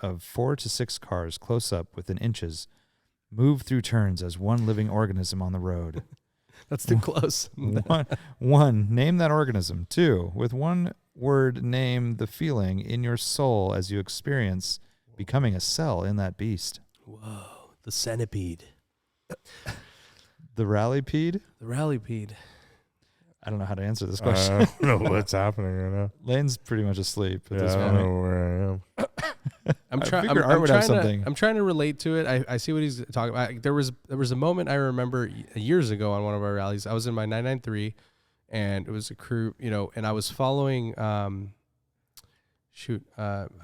of 4 to 6 cars close up within inches move through turns as one living organism on the road. That's too close. One, name that organism. 2, with one word, name the feeling in your soul as you experience becoming a cell in that beast. Whoa, the centipede. The rallypede? The rallypede. I don't know how to answer this question. I don't know what's happening right now. Lane's pretty much asleep at this I point. don't know where I am. I'm trying to relate to it. I see what he's talking about. There was a moment I remember years ago on one of our rallies. I was in my 993, and it was a crew, and I was following. I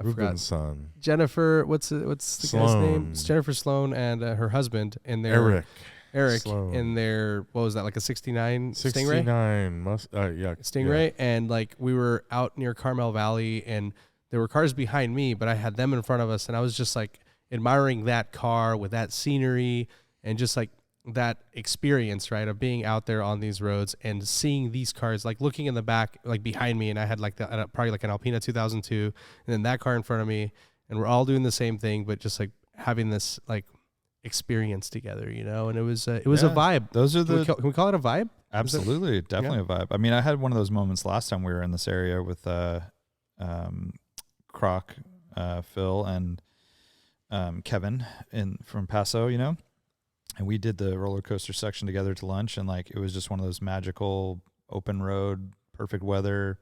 forgot. Son. Jennifer. What's the guy's name? It's Jennifer Sloan and her husband in their Eric Sloan. in their, what was that, like a 69 Stingray? 69 Stingray, yeah. and like we were out near Carmel Valley, and there were cars behind me, but I had them in front of us, and I was just like admiring that car with that scenery and just like that experience, right, of being out there on these roads and seeing these cars, like looking in the back, like behind me, and I had like probably like an Alpina 2002, and then that car in front of me, and we're all doing the same thing, but just like having this like experience together, and it was a vibe. Those are can we call it a vibe? Absolutely, definitely a vibe. I mean, I had one of those moments last time we were in this area with Croc, Phil, and Kevin from Paso, and we did the roller coaster section together to lunch, and like it was just one of those magical open road, perfect weather,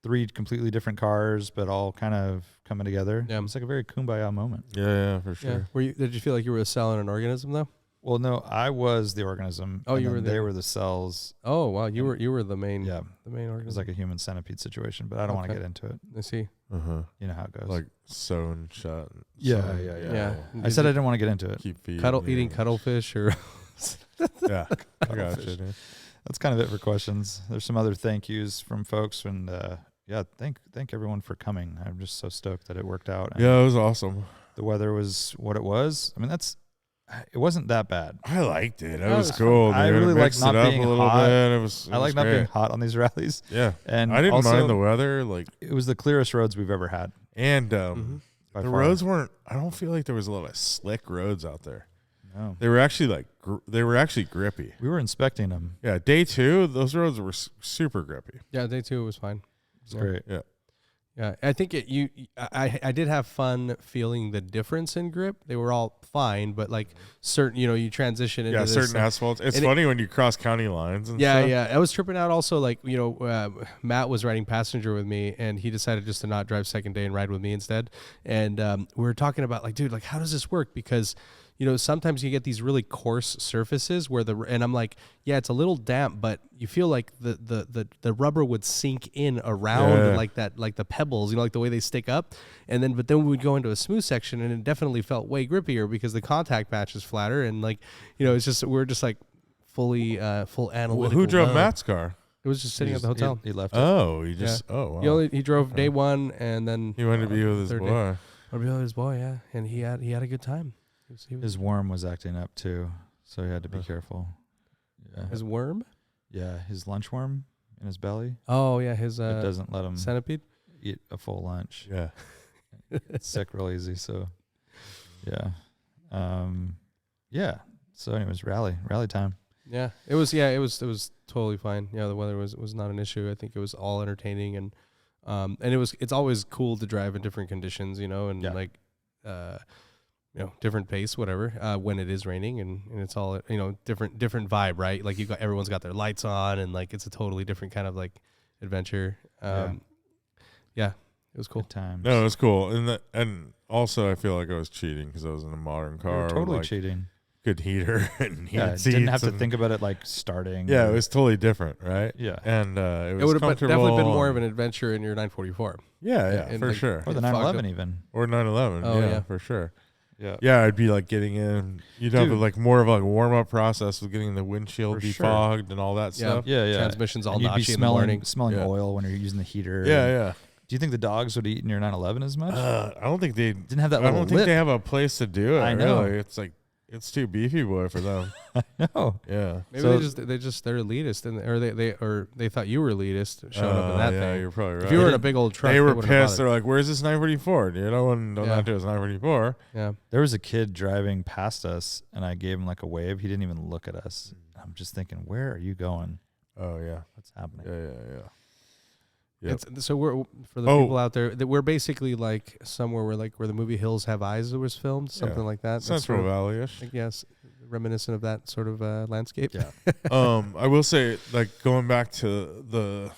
3 completely different cars, but all kind of coming together. Yeah, it's like a very kumbaya moment. Yeah, for sure. Yeah. Did you feel like you were selling an organism though? Well, no, I was the organism. Oh, they were the cells. Oh, wow, you were the main. Yeah, the main organism. It was like a human centipede situation, but I don't want to get into it. I see. You know how it goes. Like sewn shut. Yeah. I said I didn't want to get into it. Keep feeding. Eating cuttlefish or. Yeah, I got you, dude. That's kind of it for questions. There's some other thank yous from folks, and thank everyone for coming. I'm just so stoked that it worked out. Yeah, it was awesome. The weather was what it was. I mean, it wasn't that bad. I liked it. It was cool. Dude. I really like not being hot. I like not being hot on these rallies. Yeah, and I didn't also, mind the weather. Like it was the clearest roads we've ever had. And the roads weren't. I don't feel like there was a lot of slick roads out there. No, they were actually grippy. We were inspecting them. Yeah, day 2, those roads were super grippy. Yeah, day 2 was fine. It's great. Yeah. Yeah, I think I did have fun feeling the difference in grip. They were all fine, but like certain, you transition into certain asphalts. It's funny when you cross county lines and stuff. Yeah. I was tripping out also, like, Matt was riding passenger with me, and he decided just to not drive second day and ride with me instead. And we were talking about like, dude, like, how does this work? Because sometimes you get these really coarse surfaces where and I'm like, yeah, it's a little damp, but you feel like the rubber would sink in around like that, like the pebbles, like the way they stick up. But then we would go into a smooth section, and it definitely felt way grippier because the contact patch is flatter, and like, it's just, we're just like fully full analytical. Who drove Matt's car? It was just sitting at the hotel. He left. Oh, wow. He drove day 1, and then he wanted to be with his boy. Yeah, and he had a good time. His worm was acting up too, so he had to be careful. Yeah. His worm? Yeah, his lunch worm in his belly. Oh yeah, his it doesn't let him centipede eat a full lunch. Yeah, it's sick real easy. So yeah, yeah. So anyways, rally time. Yeah, it was totally fine. Yeah, the weather was not an issue. I think it was all entertaining, and it's always cool to drive in different conditions, like different pace, whatever, when it is raining, and it's all, different vibe, right? Like everyone's got their lights on, and like it's a totally different kind of like adventure. Yeah, it was cool. Good times. No, it was cool. And also I feel like I was cheating because I was in a modern car. Totally like cheating. Good heater and heated seats. Didn't have to think about it like starting. Yeah, it was totally different, right? Yeah. And it would have definitely been more of an adventure in your 944. Yeah, for sure. Or the 911 even. Or 911. Oh, yeah, for sure. Yeah. Yeah, I'd be like getting in. You'd have like more of like a warm up process with getting the windshield defogged and all that stuff. Yeah. Transmissions all and you'd be notchy in the morning. smelling oil when you're using the heater. Yeah. Do you think the dogs would eat in your 911 as much? I don't think they Didn't have that I little don't think lip. they have a place to do it. I know. Really. It's like it's too beefy boy for them. No. Yeah. Maybe So- they're elitist, or they thought you were elitist showing up in that yeah, thing. you're probably right. If you were in a big old truck, they were wouldn't have pissed. They're like, "Where's this 944, dude? I wouldn't don't Yeah. have to. It's 944." yeah. There was a kid driving past us, and I gave him like a wave. He didn't even look at us. I'm just thinking, where are you going? Oh yeah. What's happening? Yeah. Yep. So we're for the people out there that we're basically like somewhere where the movie Hills Have Eyes was filmed, something like that. That's Central sort of, Valley-ish. I guess reminiscent of that sort of landscape. Yeah. I will say, like going back to the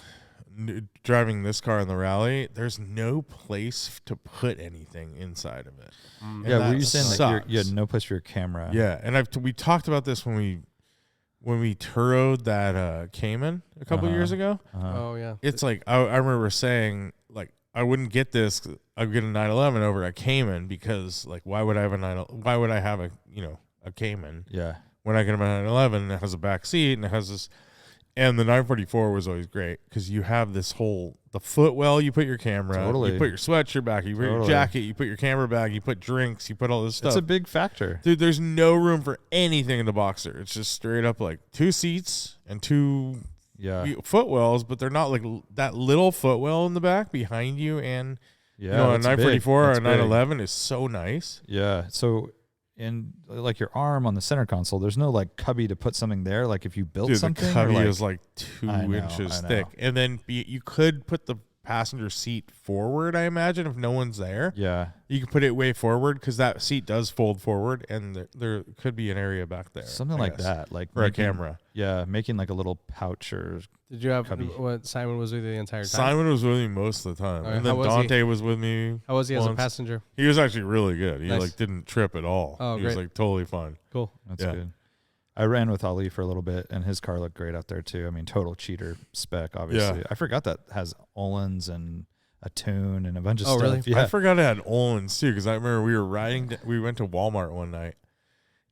driving this car in the rally, there's no place to put anything inside of it. And Yeah, were that you saying that sucks. you had no place for your camera? Yeah, and we talked about this when we Turo'd that Cayman a couple years ago. Oh yeah. It's like I remember saying like I wouldn't get this. I'd get a 911 over a Cayman because like why would I have a a Cayman Yeah. when I get a 911 that has a back seat and it has this. And the 944 was always great because you have this the footwell, you put your camera, Totally. you put your sweatshirt back, you put your jacket, you put your camera bag, you put drinks, you put all this stuff. It's a big factor. Dude, there's no room for anything in the Boxer. It's just straight up like 2 seats and 2 footwells, but they're not like that little footwell in the back behind you. And Yeah. a that's 944 or big. a That's big. 911 is so nice. Yeah. So in like your arm on the center console, there's no like cubby to put something there. Like if you built Dude, something, the or, cubby like, is like 2 inches I thick. know. And then you could put the passenger seat forward, I imagine, if no one's there. Yeah. You can put it way forward because that seat does fold forward, and there could be an area back there. Something I like guess, that. Like for a making- camera. Yeah. Making like a little pouch or Did you have Cubby. what Simon was with you the entire time? Simon was with me most of the time. Oh, yeah. And How then was he? Dante was with me. How was he as a once. passenger? He was actually really good. He Nice. like didn't trip at all. Oh, he was great. like totally fun. Cool. That's Yeah. good. I ran with Ali for a little bit, and his car looked great out there too. I mean, total cheater spec, obviously. Yeah. I forgot that has Olin's and a tune and a bunch of Oh, stuff. really? Yeah. I forgot it had Olin's too because I remember we were riding. We went to Walmart one night,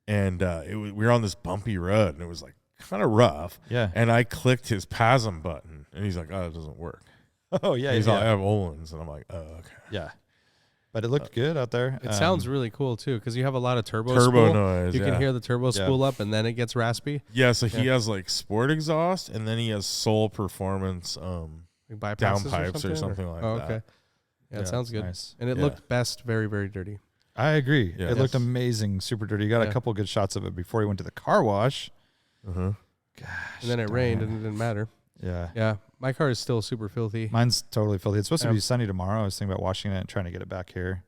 and we were on this bumpy road, and it was like kind of rough. Yeah. And I clicked his PASM button, and he's like, "Oh, it doesn't work." Oh yeah. He's yeah. like, "I have Olin's," and I'm like, "Oh, okay." Yeah. But it looked good out there. It sounds really cool too because you have a lot of turbo Turbo spool. noise. You yeah. can hear the turbo spool up, and then it gets raspy. Yeah, so he Yeah. has like sport exhaust, and then he has Soul Performance Like down bypasses pipes or something like oh, that. okay. Yeah, it sounds good. Nice. And it Yeah. looked best very, very dirty. I agree. Yeah. It looked Yes. amazing, super dirty. You got Yeah. a couple good shots of it before he went to the car wash. Uh-huh. Gosh. And then it rained darn. and it didn't matter. Yeah. Yeah. My car is still super filthy. Mine's totally filthy. It's supposed to Yeah. be sunny tomorrow. I was thinking about washing it and trying to get it back here.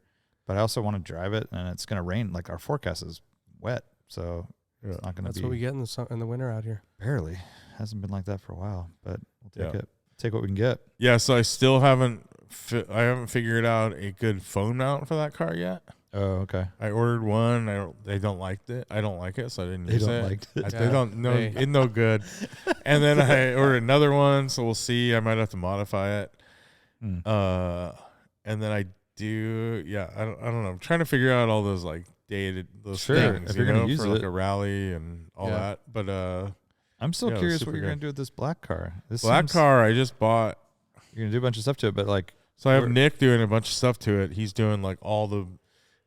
But I also want to drive it, and it's going to rain. Like our forecast is wet, so Yeah. it's not going to That's be what we get in the winter out here. barely. Hasn't been like that for a while, but we'll take Yeah. it. Take what we can get. Yeah, so I still haven't figured out a good phone mount for that car yet. Oh, okay. I ordered one. They don't like it. I don't like it, so I didn't They use don't it. like it. They don't know Hey. it's no good. And then I ordered another one, so we'll see. I might have to modify it. Hmm. And then I do. Yeah, I don't know. I'm trying to figure out all those like those Sure, things, if you're gonna use for like it. a rally and all Yeah. that. But I'm still Yeah, it was curious super what you're good. going to do with this black car. This black seems- car, I just bought. You're going to do a bunch of stuff to it, but like, So I have Where- Nick doing a bunch of stuff to it. He's doing like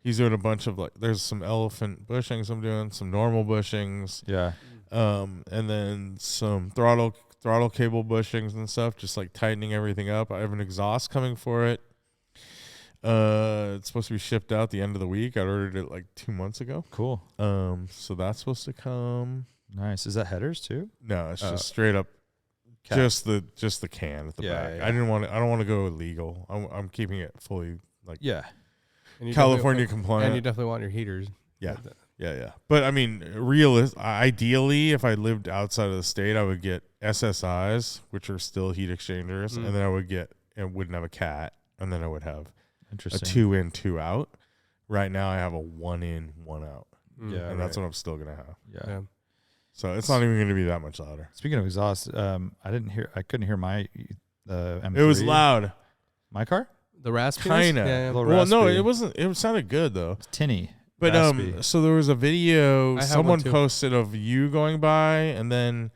he's doing a bunch of like, there's some elephant bushings I'm doing, some normal bushings, yeah. and then some throttle cable bushings and stuff, just like tightening everything up. I have an exhaust coming for it. It's supposed to be shipped out the end of the week. I ordered it like 2 months ago. Cool. So that's supposed to come. Nice. Is that headers too? No, it's Oh. just straight up. Cap. Just the can at the Yeah, back. yeah. I don't want to go illegal. I'm keeping it fully like Yeah. And you California definitely- compliant. And you definitely want your heaters. Yeah. Yeah. But I mean, ideally, if I lived outside of the state, I would get SSIs, which are still heat exchangers, and then I wouldn't have a cat, and then I would have a Interesting. 2 in, 2 out. Right now, I have a 1 in, 1 out, Yeah. and that's what I'm still gonna have. Yeah. Yeah. So it's not even going to be that much louder. Speaking of exhaust, I couldn't hear my M3. It was loud, My car? The raspiness? kind of. Yeah. Little Well, no, raspy. it wasn't. It sounded good though. It's tinny. But raspy. so there was a video I have someone one, too. posted of you going by, and then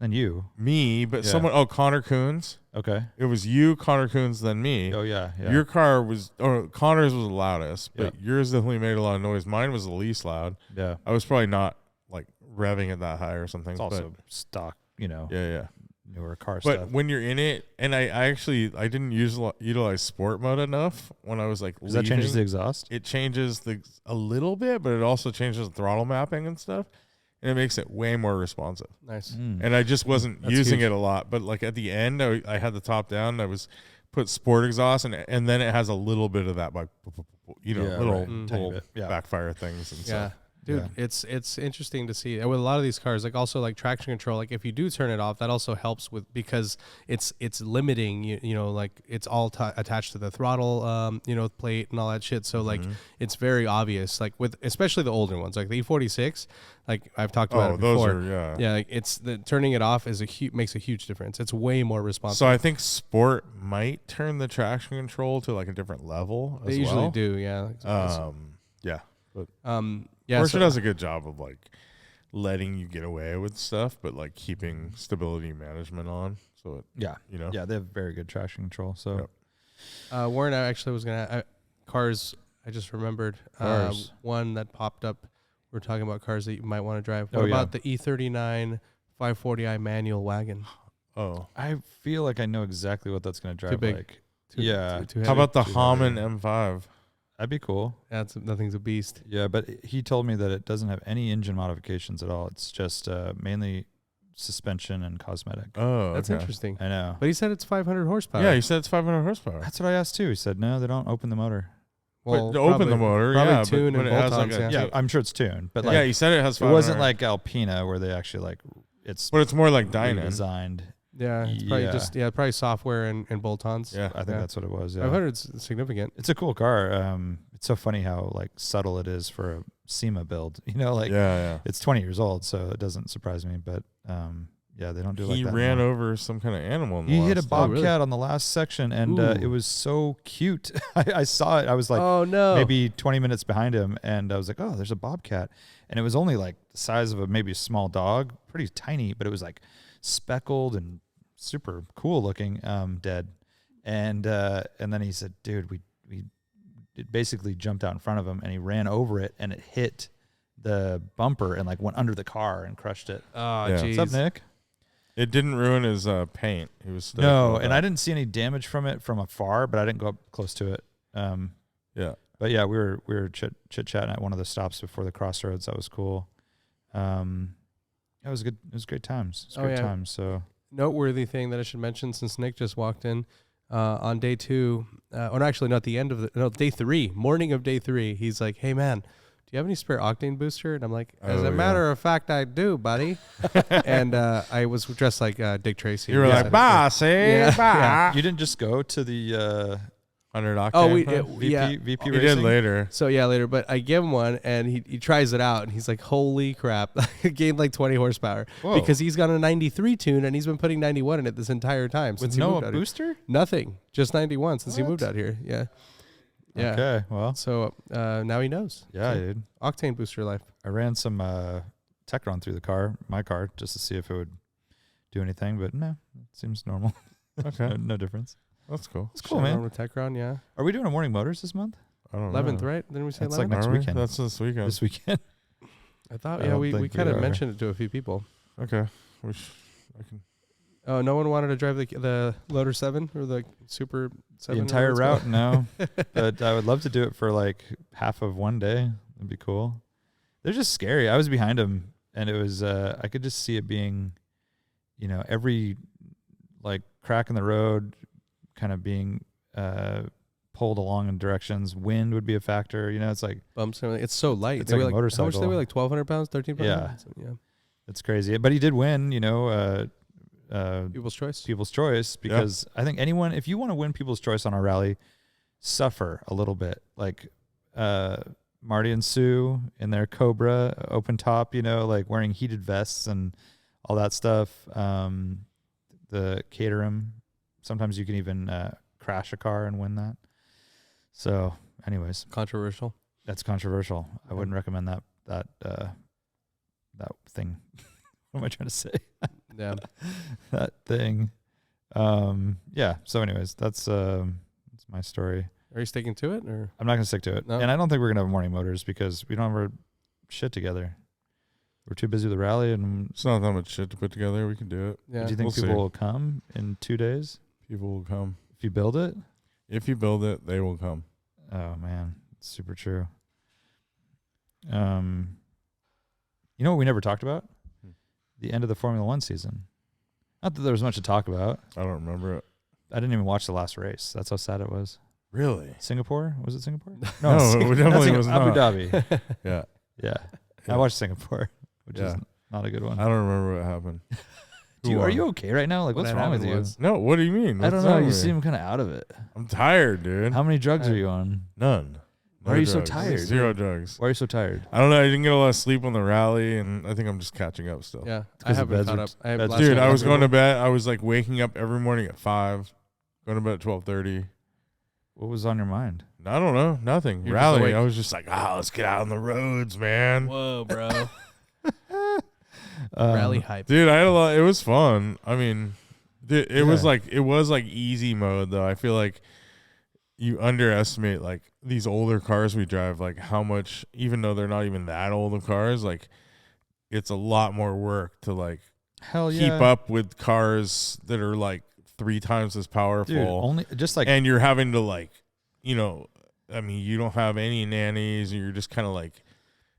And you. me, but Yeah. Connor Coons. Okay. It was you, Connor Coons, then me. Oh yeah. Your car was, or Connor's was the loudest, but Yeah. yours definitely made a lot of noise. Mine was the least loud. Yeah. I was probably not like revving it that high or something. It's also stock, yeah. newer car But stuff. when you're in it, and I didn't utilize sport mode enough when I was like Does that change the exhaust? It changes a little bit, but it also changes the throttle mapping and stuff, and it makes it way more responsive. Nice. And I just wasn't That's using huge. it a lot. But like at the end, I had the top down. I was put sport exhaust, and then it has a little bit of that, like little Tiny bit. Yeah. backfire things and Yeah. stuff. Dude, Yeah. it's interesting to see. And with a lot of these cars, like also like traction control, like if you do turn it off, that also helps with, because it's limiting, like it's all attached to the throttle, plate and all that shit. So like it's very obvious, like with especially the older ones, like the E46, like I've talked about it before. Those are Yeah, like it's turning it off makes a huge difference. It's way more responsive. So I think sport might turn the traction control to like a different level. They usually do, yeah. Yeah. But Yeah, Porsche does a good job of like letting you get away with stuff, but like keeping stability management on. So Yeah. Yeah, they have very good traction control. So Warren, I actually was gonna cars. I just remembered Cars. one that popped up. We're talking about cars that you might want to drive. Oh, What yeah. about the E39 540i manual wagon? Oh, I feel like I know exactly what that's going to drive big. like. Too Yeah. too how heavy? about the too Hamann heavy. M5? That'd be cool. Nothing's a beast. Yeah, but he told me that it doesn't have any engine modifications at all. It's just mainly suspension and cosmetic. Oh, That's okay. interesting. I know. But he said it's 500 horsepower. Yeah, you said it's 500 horsepower. That's what I asked too. He said, no, they don't open the motor. well, to open the motor, probably yeah, tune but and it has like bolt-ons, a yeah. Yeah, I'm sure it's tuned, but like, yeah, you said it has it 500. wasn't like Alpina where they actually like it's but it's more like Dynan. designed. Yeah, it's probably Yeah. probably software and bolt-ons. Yeah. I think that's what it was. Yeah. 500 is significant. It's a cool car. It's so funny how like subtle it is for a SEMA build. Like yeah. it's 20 years old, so it doesn't surprise me. But yeah, they don't do it like He that. ran anymore. over some kind of animal. In the He hit a last bobcat really? on the last section, and Ooh. it was so cute. I saw it. I was like, oh no, maybe 20 minutes behind him, and I was like, oh, there's a bobcat, and it was only like the size of maybe a small dog, pretty tiny, but it was like speckled and super cool looking, dead. And then he said, dude, we it basically jumped out in front of him, and he ran over it, and it hit the bumper and like went under the car and crushed it. Oh Yeah. jeez. What's up, Nick? It didn't ruin his paint. He was stoked No, about and that. I didn't see any damage from it from afar, but I didn't go up close to it. Yeah. But yeah, we were chit chatting at one of the stops before the crossroads. That was cool. It was good. It was great times. It was great times. So Noteworthy thing that I should mention, since Nick just walked in on day 2, or actually not the end of day 3, morning of day 3. He's like, "Hey man, do you have any spare octane booster?" And I'm like, "As a matter of fact, I do, buddy." And I was dressed like Dick Tracy. You were like, boss, Yeah. bah. you didn't just go to the 100 octane. Oh, VP He racing? did later. So yeah, later. But I give him one, and he tries it out, and he's like, "Holy crap!" It gained like 20 horsepower Whoa. because he's got a 93 tune, and he's been putting 91 in it this entire time with since he no moved out here. booster. Nothing, just 91 since he moved What? out here. Yeah, yeah. Okay, well, So now he knows. yeah, So, dude. octane booster life. I ran some Techron through my car, just to see if it would do anything, but no, it seems normal. Okay. no difference. That's cool. It's cool, Shout out man. with Techron, yeah. Are we doing a morning motors this month? I don't know. 11th, right? Didn't we say That's 11th? like next Are we? weekend. That's this weekend. This weekend. I thought, I yeah, don't we think we kind of are. mentioned it to a few people. Okay. I can. Oh, no one wanted to drive the Loader 7 or the Super 7? The entire route, no. But I would love to do it for like half of one day. That'd be cool. They're just scary. I was behind them, and it was I could just see it being, every like crack in the road kind of being pulled along in directions. Wind would be a factor. It's like Bumps and everything. It's so light. It's They like weigh a How much do they motorcycle. weigh? Like 1,200 pounds, 1,300 Yeah. pounds? Yeah. it's crazy. But he did win, People's choice. People's Choice, because I think anyone, if you want to win People's Choice on a rally, suffer a little bit. Like Marty and Sue in their Cobra open top, like wearing heated vests and all that stuff. The Caterham, sometimes you can even crash a car and win that. So anyways, Controversial. that's controversial. I wouldn't recommend that thing. What am I trying to say? Yeah. That thing. Yeah. So, anyways, that's my story. Are you sticking to it, or I'm not gonna stick to it, No? and I don't think we're gonna have morning motors because we don't have our shit together. We're too busy with the rally, and It's not that much shit to put together. We can do it. yeah? do you think We'll people see. will come in 2 days People will come. if you build it? If you build it, they will come. Oh man, it's super true. You know what we never talked about? The end of the Formula One season. Not that there was much to talk about. I don't remember it. I didn't even watch the last race. That's how sad it was. Really? Singapore? Was it Singapore? No, it definitely was Abu not. Dhabi. Yeah. Yeah. Yeah. I watched Singapore, which is Yeah. not a good one. I don't remember what happened. Are you okay right now? Like, What what's had wrong with happened you? was- No, what do you mean? I don't What's know. wrong You with me? seem kind of out of it. I'm tired, dude. How many drugs are you on? None. Why are you so tired? 0 drugs. Why are you so tired? I don't know. I didn't get a lot of sleep on the rally, and I think I'm just catching up still. Yeah, I 'cause the haven't beds caught are- up. I have beds last Dude, night I was going to bed. bed. I was like waking up every morning at 5, going to bed at 12:30. What was on your mind? I don't know. Nothing. You're just Rally. awake. I was just like, let's get out on the roads, man. Whoa, bro! Rally hype. Dude, I had a lot. It was fun. I mean, it was Yeah. like easy mode though. I feel like you underestimate like these older cars we drive, like how much, even though they're not even that old of cars, like it's a lot more work to like Hell yeah. keep up with cars that are like 3 times as powerful. Dude, only just like and you're having to like, I mean, you don't have any nannies, and you're just kind of like,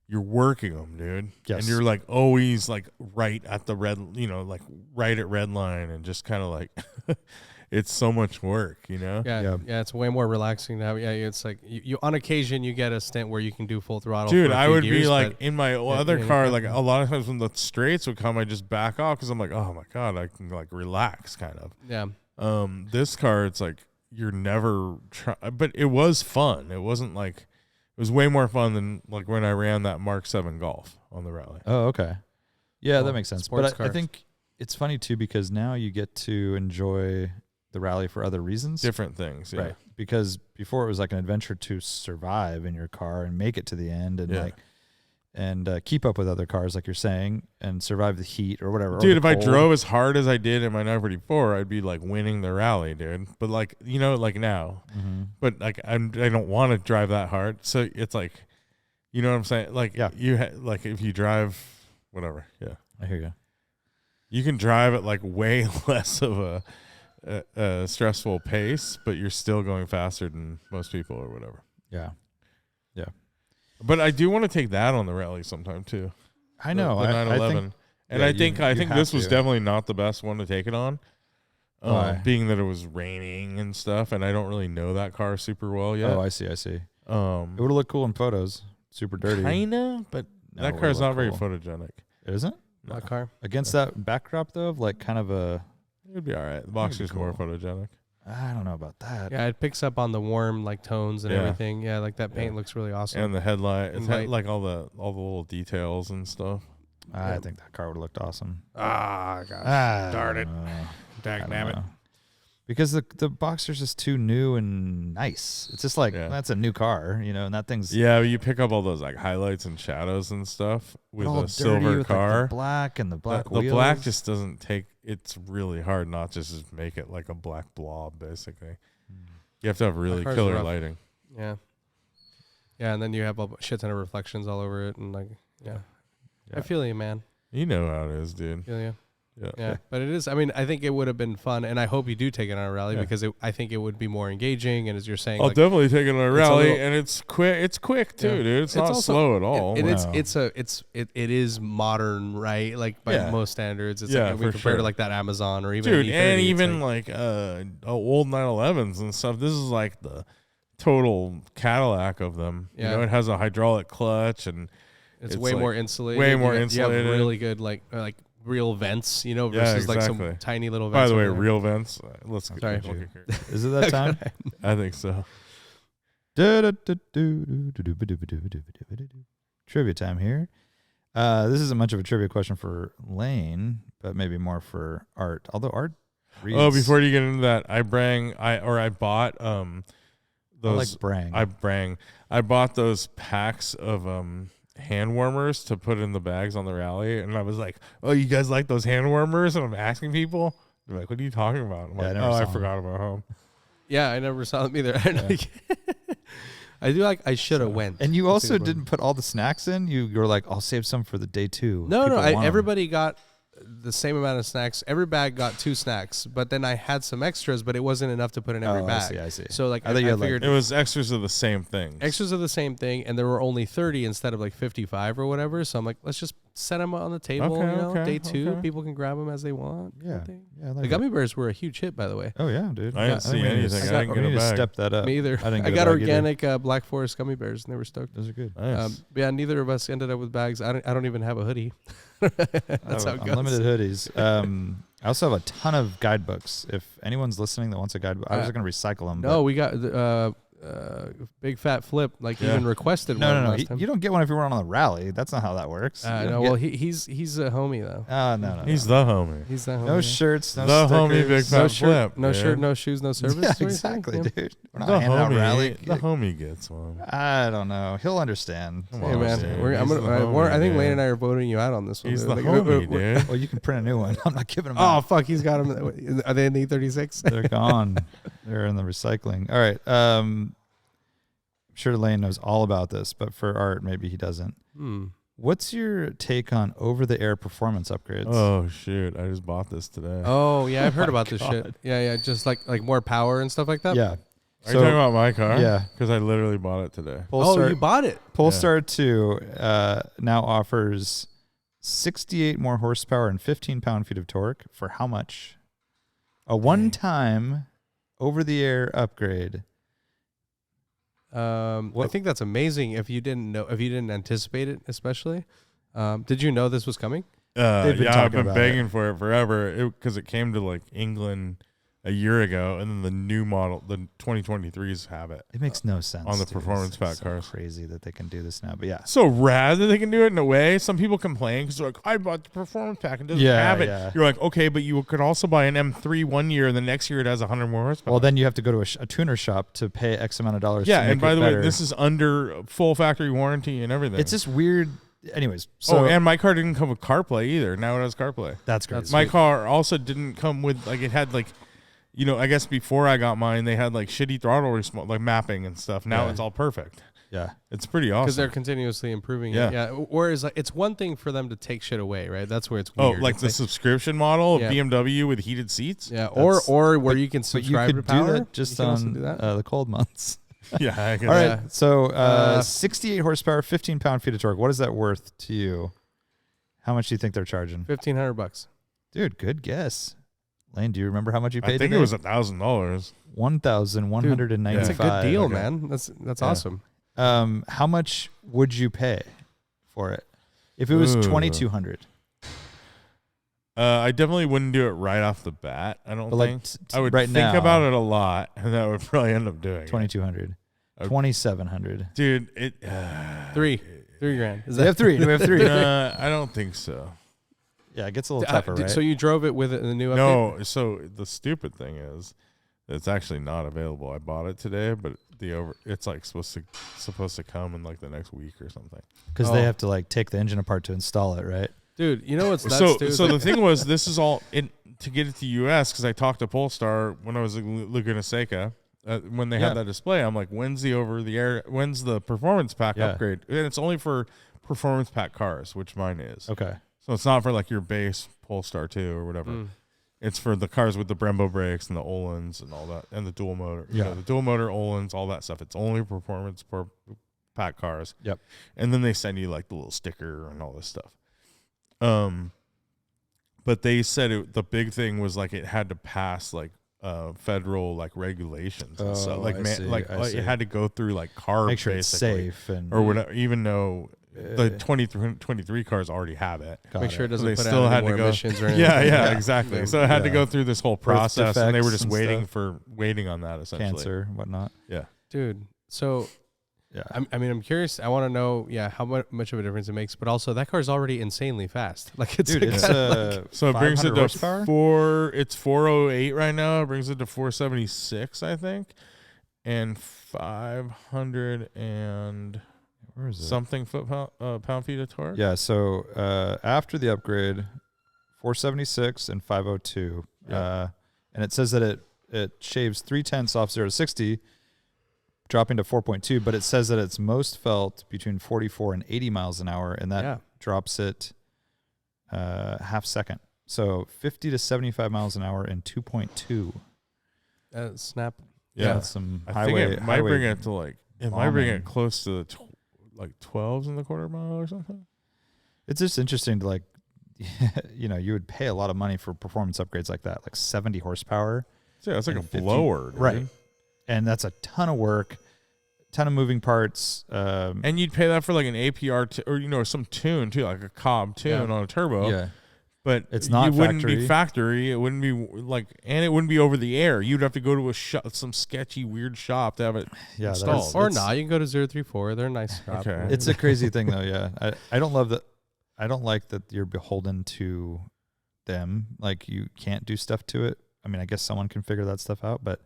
you're working them, dude. Yes. And you're like always like right at the red, like right at red line, and just kind of like, it's so much work, Yeah, Yeah. yeah, it's way more relaxing to have. Yeah, it's like you on occasion you get a stint where you can do full throttle. Dude, for a I few would gears, be like but in my other yeah, car, yeah. like a lot of times when the straights would come, I just back off because I'm like, oh my god, I can like relax, kind of. yeah, This car, it's like you're never but it was fun. It wasn't like, it was way more fun than like when I ran that Mark 7 Golf on the rally. Oh, okay. Yeah, Well, that makes sense. sports But I cars. think it's funny too because now you get to enjoy the rally for other reasons. Different things, yeah. Right. Because before it was like an adventure to survive in your car and make it to the end and Yeah. keep up with other cars like you're saying and survive the heat or whatever. or Dude, the if I cold. drove as hard as I did in my 944, I'd be like winning the rally, dude. But like, like now, Mm-hmm. but like I don't want to drive that hard. So it's like, you know what I'm saying? Like, Yeah. like if you drive, whatever, yeah, I hear you. you can drive at like way less of a stressful pace, but you're still going faster than most people or whatever. Yeah. But I do want to take that on the rally sometime too. I know. the I 911. think, And yeah, I think you have this was to. definitely not the best one to take it on. Why? Being that it was raining and stuff, and I don't really know that car super well yet. Oh, I see. It would have looked cool in photos. Super dirty. Kinda, but No, that it car's would've not very looked cool. photogenic. It isn't? No. my car. Against that backdrop though, of like kind of a It'd be all right. The be Boxer's more cool. photogenic. I don't know about that. Yeah, it picks up on the warm like tones and Yeah. everything. Yeah, like that paint Yeah. looks really awesome. And the headlight, And it's light. like all the little details and stuff. I Yeah. think that car would have looked awesome. Ah, gosh, Darn it. Dag Because the Boxer's just too new and nice. It's just like Yeah. that's a new car, and that thing's Yeah, you pick up all those like highlights and shadows and stuff with all a dirty silver with, car. like, the black and the black the wheels. black just doesn't take. It's really hard not to just make it like a black blob. Basically, you have to have really car's killer rough. lighting. Yeah, yeah, and then you have a shit ton of reflections all over it, and like, yeah. I feel you, man. You know how it is, dude. Feel you. Yeah. Yeah, but it is. I mean, I think it would have been fun, and I hope you do take it on a rally Yeah. because I think it would be more engaging. And as you're saying, I'll like, definitely take it on a rally, little- and it's quick. It's quick too, Yeah. dude. It's It's not also- slow at all. and Wow. it is modern, right? Like by Yeah. most standards, it's Yeah, like when for compared sure. to like that Amazon or even dude, an E30, and it's even like, like old 911s and stuff. This is like the total Cadillac of them. Yeah. You know, it has a hydraulic clutch, and it's it's way like more insulated. way more You insulated. have really good like real vents, Yeah, versus like exactly. some tiny little by vents. the way, over there. real vents. Let's get Sorry. people here. Is it that time? I think so. Trivia time here. This isn't much of a trivia question for Lane, but maybe more for Art. Although Art reads. Oh, before you get into that, I bought I those. like Brang. I bought those packs of hand warmers to put in the bags on the rally, and I was like, "Oh, you guys like those hand warmers?" And I'm asking people, They're like, what are you talking about? I'm Yeah, I like, never oh, I saw forgot about home. Yeah, I never saw them either. I do like I should have went. And you That's a also good one. didn't put all the snacks in. You were like, I'll save some for the day 2. No, People want 'em. everybody got the same amount of snacks. Every bag got 2 snacks, but then I had some extras, but it wasn't enough to put in every bag. I see. So like I thought you had, like- figured It was extras of the same thing. extras of the same thing, and there were only 30 instead of like 55 or whatever. So I'm like, let's just set them on the table. Okay, day 2, okay. people can grab them as they want. kind of Yeah. thing. Yeah, I like The it. gummy bears were a huge hit, by the way. Oh, yeah, dude. I didn't think see we need to anything. s- I didn't we get a need to bag. step that up. Me either. I didn't I get a got bag either. organic Black Forest gummy bears, and they were stoked. Those are good. Nice. But yeah, neither of us ended up with bags. I don't even have a hoodie. That's how it goes. Unlimited hoodies. I also have a ton of guidebooks. If anyone's listening that wants a guidebook, I was going to recycle them. No, we got Big Fat Flip even requested one. No. last time. You don't get one if you weren't on the rally. That's not how that works. You don't No, get- well, he's a homie though. no. He's the homie. He's that homie. No shirts, no The homie stickers. Big Fat no shirt, Flip. no dude. shirt, no shoes, no service. Yeah, What do you exactly, think? dude. We're not The handing out rally. homie gets one. I don't know. He'll understand. Come Hey on, man, dude. I'm He's gonna, the homie, I think Lane dude. and I are voting you out on this one. He's dude. the Like, homie, dude. Well, you can print a new one. I'm not giving them Oh out. fuck, he's got them. Are they in the E36? They're gone. They're in the recycling. All right. I'm sure Lane knows all about this, but for Art, maybe he doesn't. What's your take on over-the-air performance upgrades? Oh shoot! I just bought this today. Oh yeah, I've heard my about this shit. Yeah, just like more power and stuff like that. yeah. Are you talking about my car? Yeah. Because I literally bought it today. Oh, you bought it? Polestar 2 now offers 68 more horsepower and 15 pound-feet of torque for how much? A one-time over-the-air upgrade. I think that's amazing. If you didn't anticipate it, especially. Did you know this was coming? They've been Yeah, I've talking been about begging for it forever because it came to like England a year ago, and then the new model, the 2023s, have it. It makes no sense. on the dude. performance It's pack so cars. crazy that they can do this now, but yeah. So rad that they can do it in a way. Some people complain because they're like, I bought the performance pack and doesn't have it. Yeah. You're like, okay, but you could also buy an M3 one year, and the next year it has 100 more horsepower. Well, then you have to go to a tuner shop to pay X amount of dollars. yeah, to make and by it the better. way, this is under full factory warranty and everything. It's just weird. Anyways, so and my car didn't come with CarPlay either. Now it has CarPlay. that's great. That's My sweet. car also didn't come with, like, it had like, you know, I guess before I got mine, they had like shitty throttle response, like mapping and stuff. Now Yeah. it's all perfect. Yeah. It's pretty Because awesome. they're continuously improving Yeah. it. Yeah. Whereas like, it's one thing for them to take shit away, right? That's where it's Oh, weird. like It's the subscription model of Yeah. BMW with heated seats? yeah, That's- or where you can But you subscribe could to power. do that just You can also on do that. the cold months. Yeah. I guess. All right. Yeah. So 68 horsepower, 15 pound-feet of torque. What is that worth to you? How much do you think they're charging? $1,500. Dude, good guess. Lane, do you remember how much you paid I think today? it was $1,000. $1,195. That's a good deal, Okay. man. That's Yeah. awesome. How much would you pay for it if it was Ooh. $2,200? I definitely wouldn't do it right off the bat. I don't But like think. t- I would right think now, about it a lot, and that would probably end up doing it. $2,200, Okay. $2,700. Dude, it. $3 grand. Is Do we have three? Do we have three? I don't think so. Yeah, it gets a little tougher, right? So you drove it with it in the new update? No, so the stupid thing is, it's actually not available. I bought it today, but it's like supposed to come in like the next week or something. Because they have to like take the engine apart to install it, right? Dude, you know what's nuts, So dude? so the thing was, this is all to get it to US because I talked to Polestar when I was in Laguna Seca. When they Yeah. had that display, I'm like, when's the performance pack Yeah. upgrade? And it's only for performance pack cars, which mine is. Okay. So it's not for like your base Polestar 2 or whatever. Mm. It's for the cars with the Brembo brakes and the Öhlins and all that, and the dual motor. You Yeah. know, the dual motor Öhlins, all that stuff. It's only performance pack cars. Yep. And then they send you like the little sticker and all this stuff. But they said the big thing was like it had to pass like federal like regulations and stuff. Oh, Like I see, I see. it had to go through like CARB, Make sure it's basically, safe and or whatever. Even though the Uh, 2023 cars already have it. got Make sure it doesn't They put still out had any to more go- emissions or anything. Yeah, exactly. So it had to Yeah. go through this whole process, and they were defects just and waiting on that essentially. cancer and whatnot. Yeah. Dude, so Yeah. I'm curious. I want to know, how much of a difference it makes, but also that car's already insanely fast. Like it's Dude, it's So it brings it 500 to horsepower? It's 408 right now. It brings it to 476, I think, and 500 and Where is it? something pound feet of torque. Yeah, so after the upgrade, 476 and 502 And it says that it shaves 0.3 off 0 to 60, dropping to 4.2. But it says that it's most felt between 44 and 80 miles an hour, and that drops it half second. So 50 to 75 miles an hour in 2.2. Snap. Yeah, that's some I highway. think it might bring it to might bring it bombing. close to the 12s in the quarter mile or something. It's just interesting to you would pay a lot of money for performance upgrades like that, like 70 horsepower. Yeah, it's like a 50 blower, dude. right? And that's a ton of work, ton of moving parts. And you'd pay that for like an APR or some tune too, like a Cobb tune on a turbo. Yeah. But it's not it wouldn't factory. be factory. It wouldn't be and it wouldn't be over the air. You'd have to go to some sketchy, weird shop to have it installed. Or not. You can go to 034. They're a nice shop. Okay. It's a crazy thing though. Yeah. I don't love that. I don't like that you're beholden to them. Like you can't do stuff to it. I mean, I guess someone can figure that stuff out, but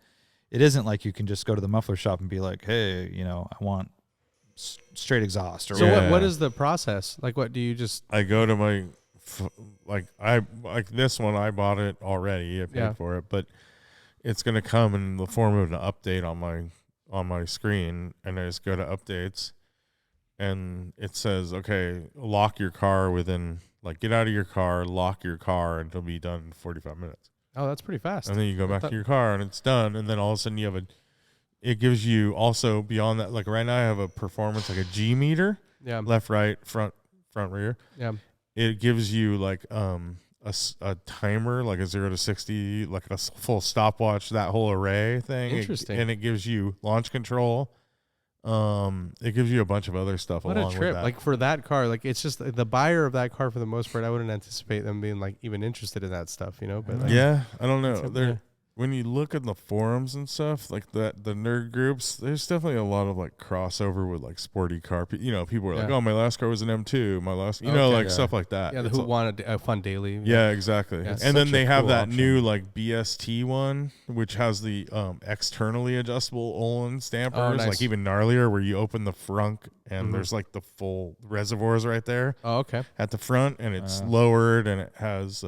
it isn't like you can just go to the muffler shop and be like, hey, I want straight exhaust. Or So what is the process? Like, what do you just? I go to my this one. I bought it already. I paid for it, but it's gonna come in the form of an update on my screen, and I just go to updates, and it says, okay, lock your car within get out of your car, lock your car, and it'll be done in 45 minutes. Oh, that's pretty fast. And then you go back to your car, and it's done, and then all of a sudden you have it gives you also beyond that, like right now I have a performance like a G meter, left, right, front, rear. Yeah. It gives you like a timer, like a 0 to 60, like a full stopwatch, that whole array thing. Interesting. And it gives you launch control. It gives you a bunch of other stuff What along a trip. with that. Like for that car, like it's just the buyer of that car for the most part, I wouldn't anticipate them being like even interested in that stuff, But like, I don't know. When you look at the forums and stuff, like the nerd groups, there's definitely a lot of like crossover with like sporty car. People are like, oh, my last car was an M2. My last, stuff like that. Yeah, who wanted a fun daily. Yeah, exactly. Yeah, and then they have cool that option. new like BST one, which has the externally adjustable Olin stampers, nice. like even gnarlier, where you open the front and there's like the full reservoirs right there. Oh, okay. At the front, and it's lowered, and it has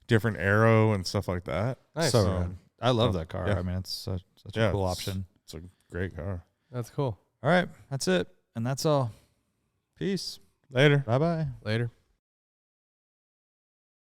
different arrow and stuff like that. Nice. So I love that car. Yeah. I mean, it's such a cool option. It's a great car. That's cool. All right. That's it. And that's all. Peace. Later. Bye-bye. Later.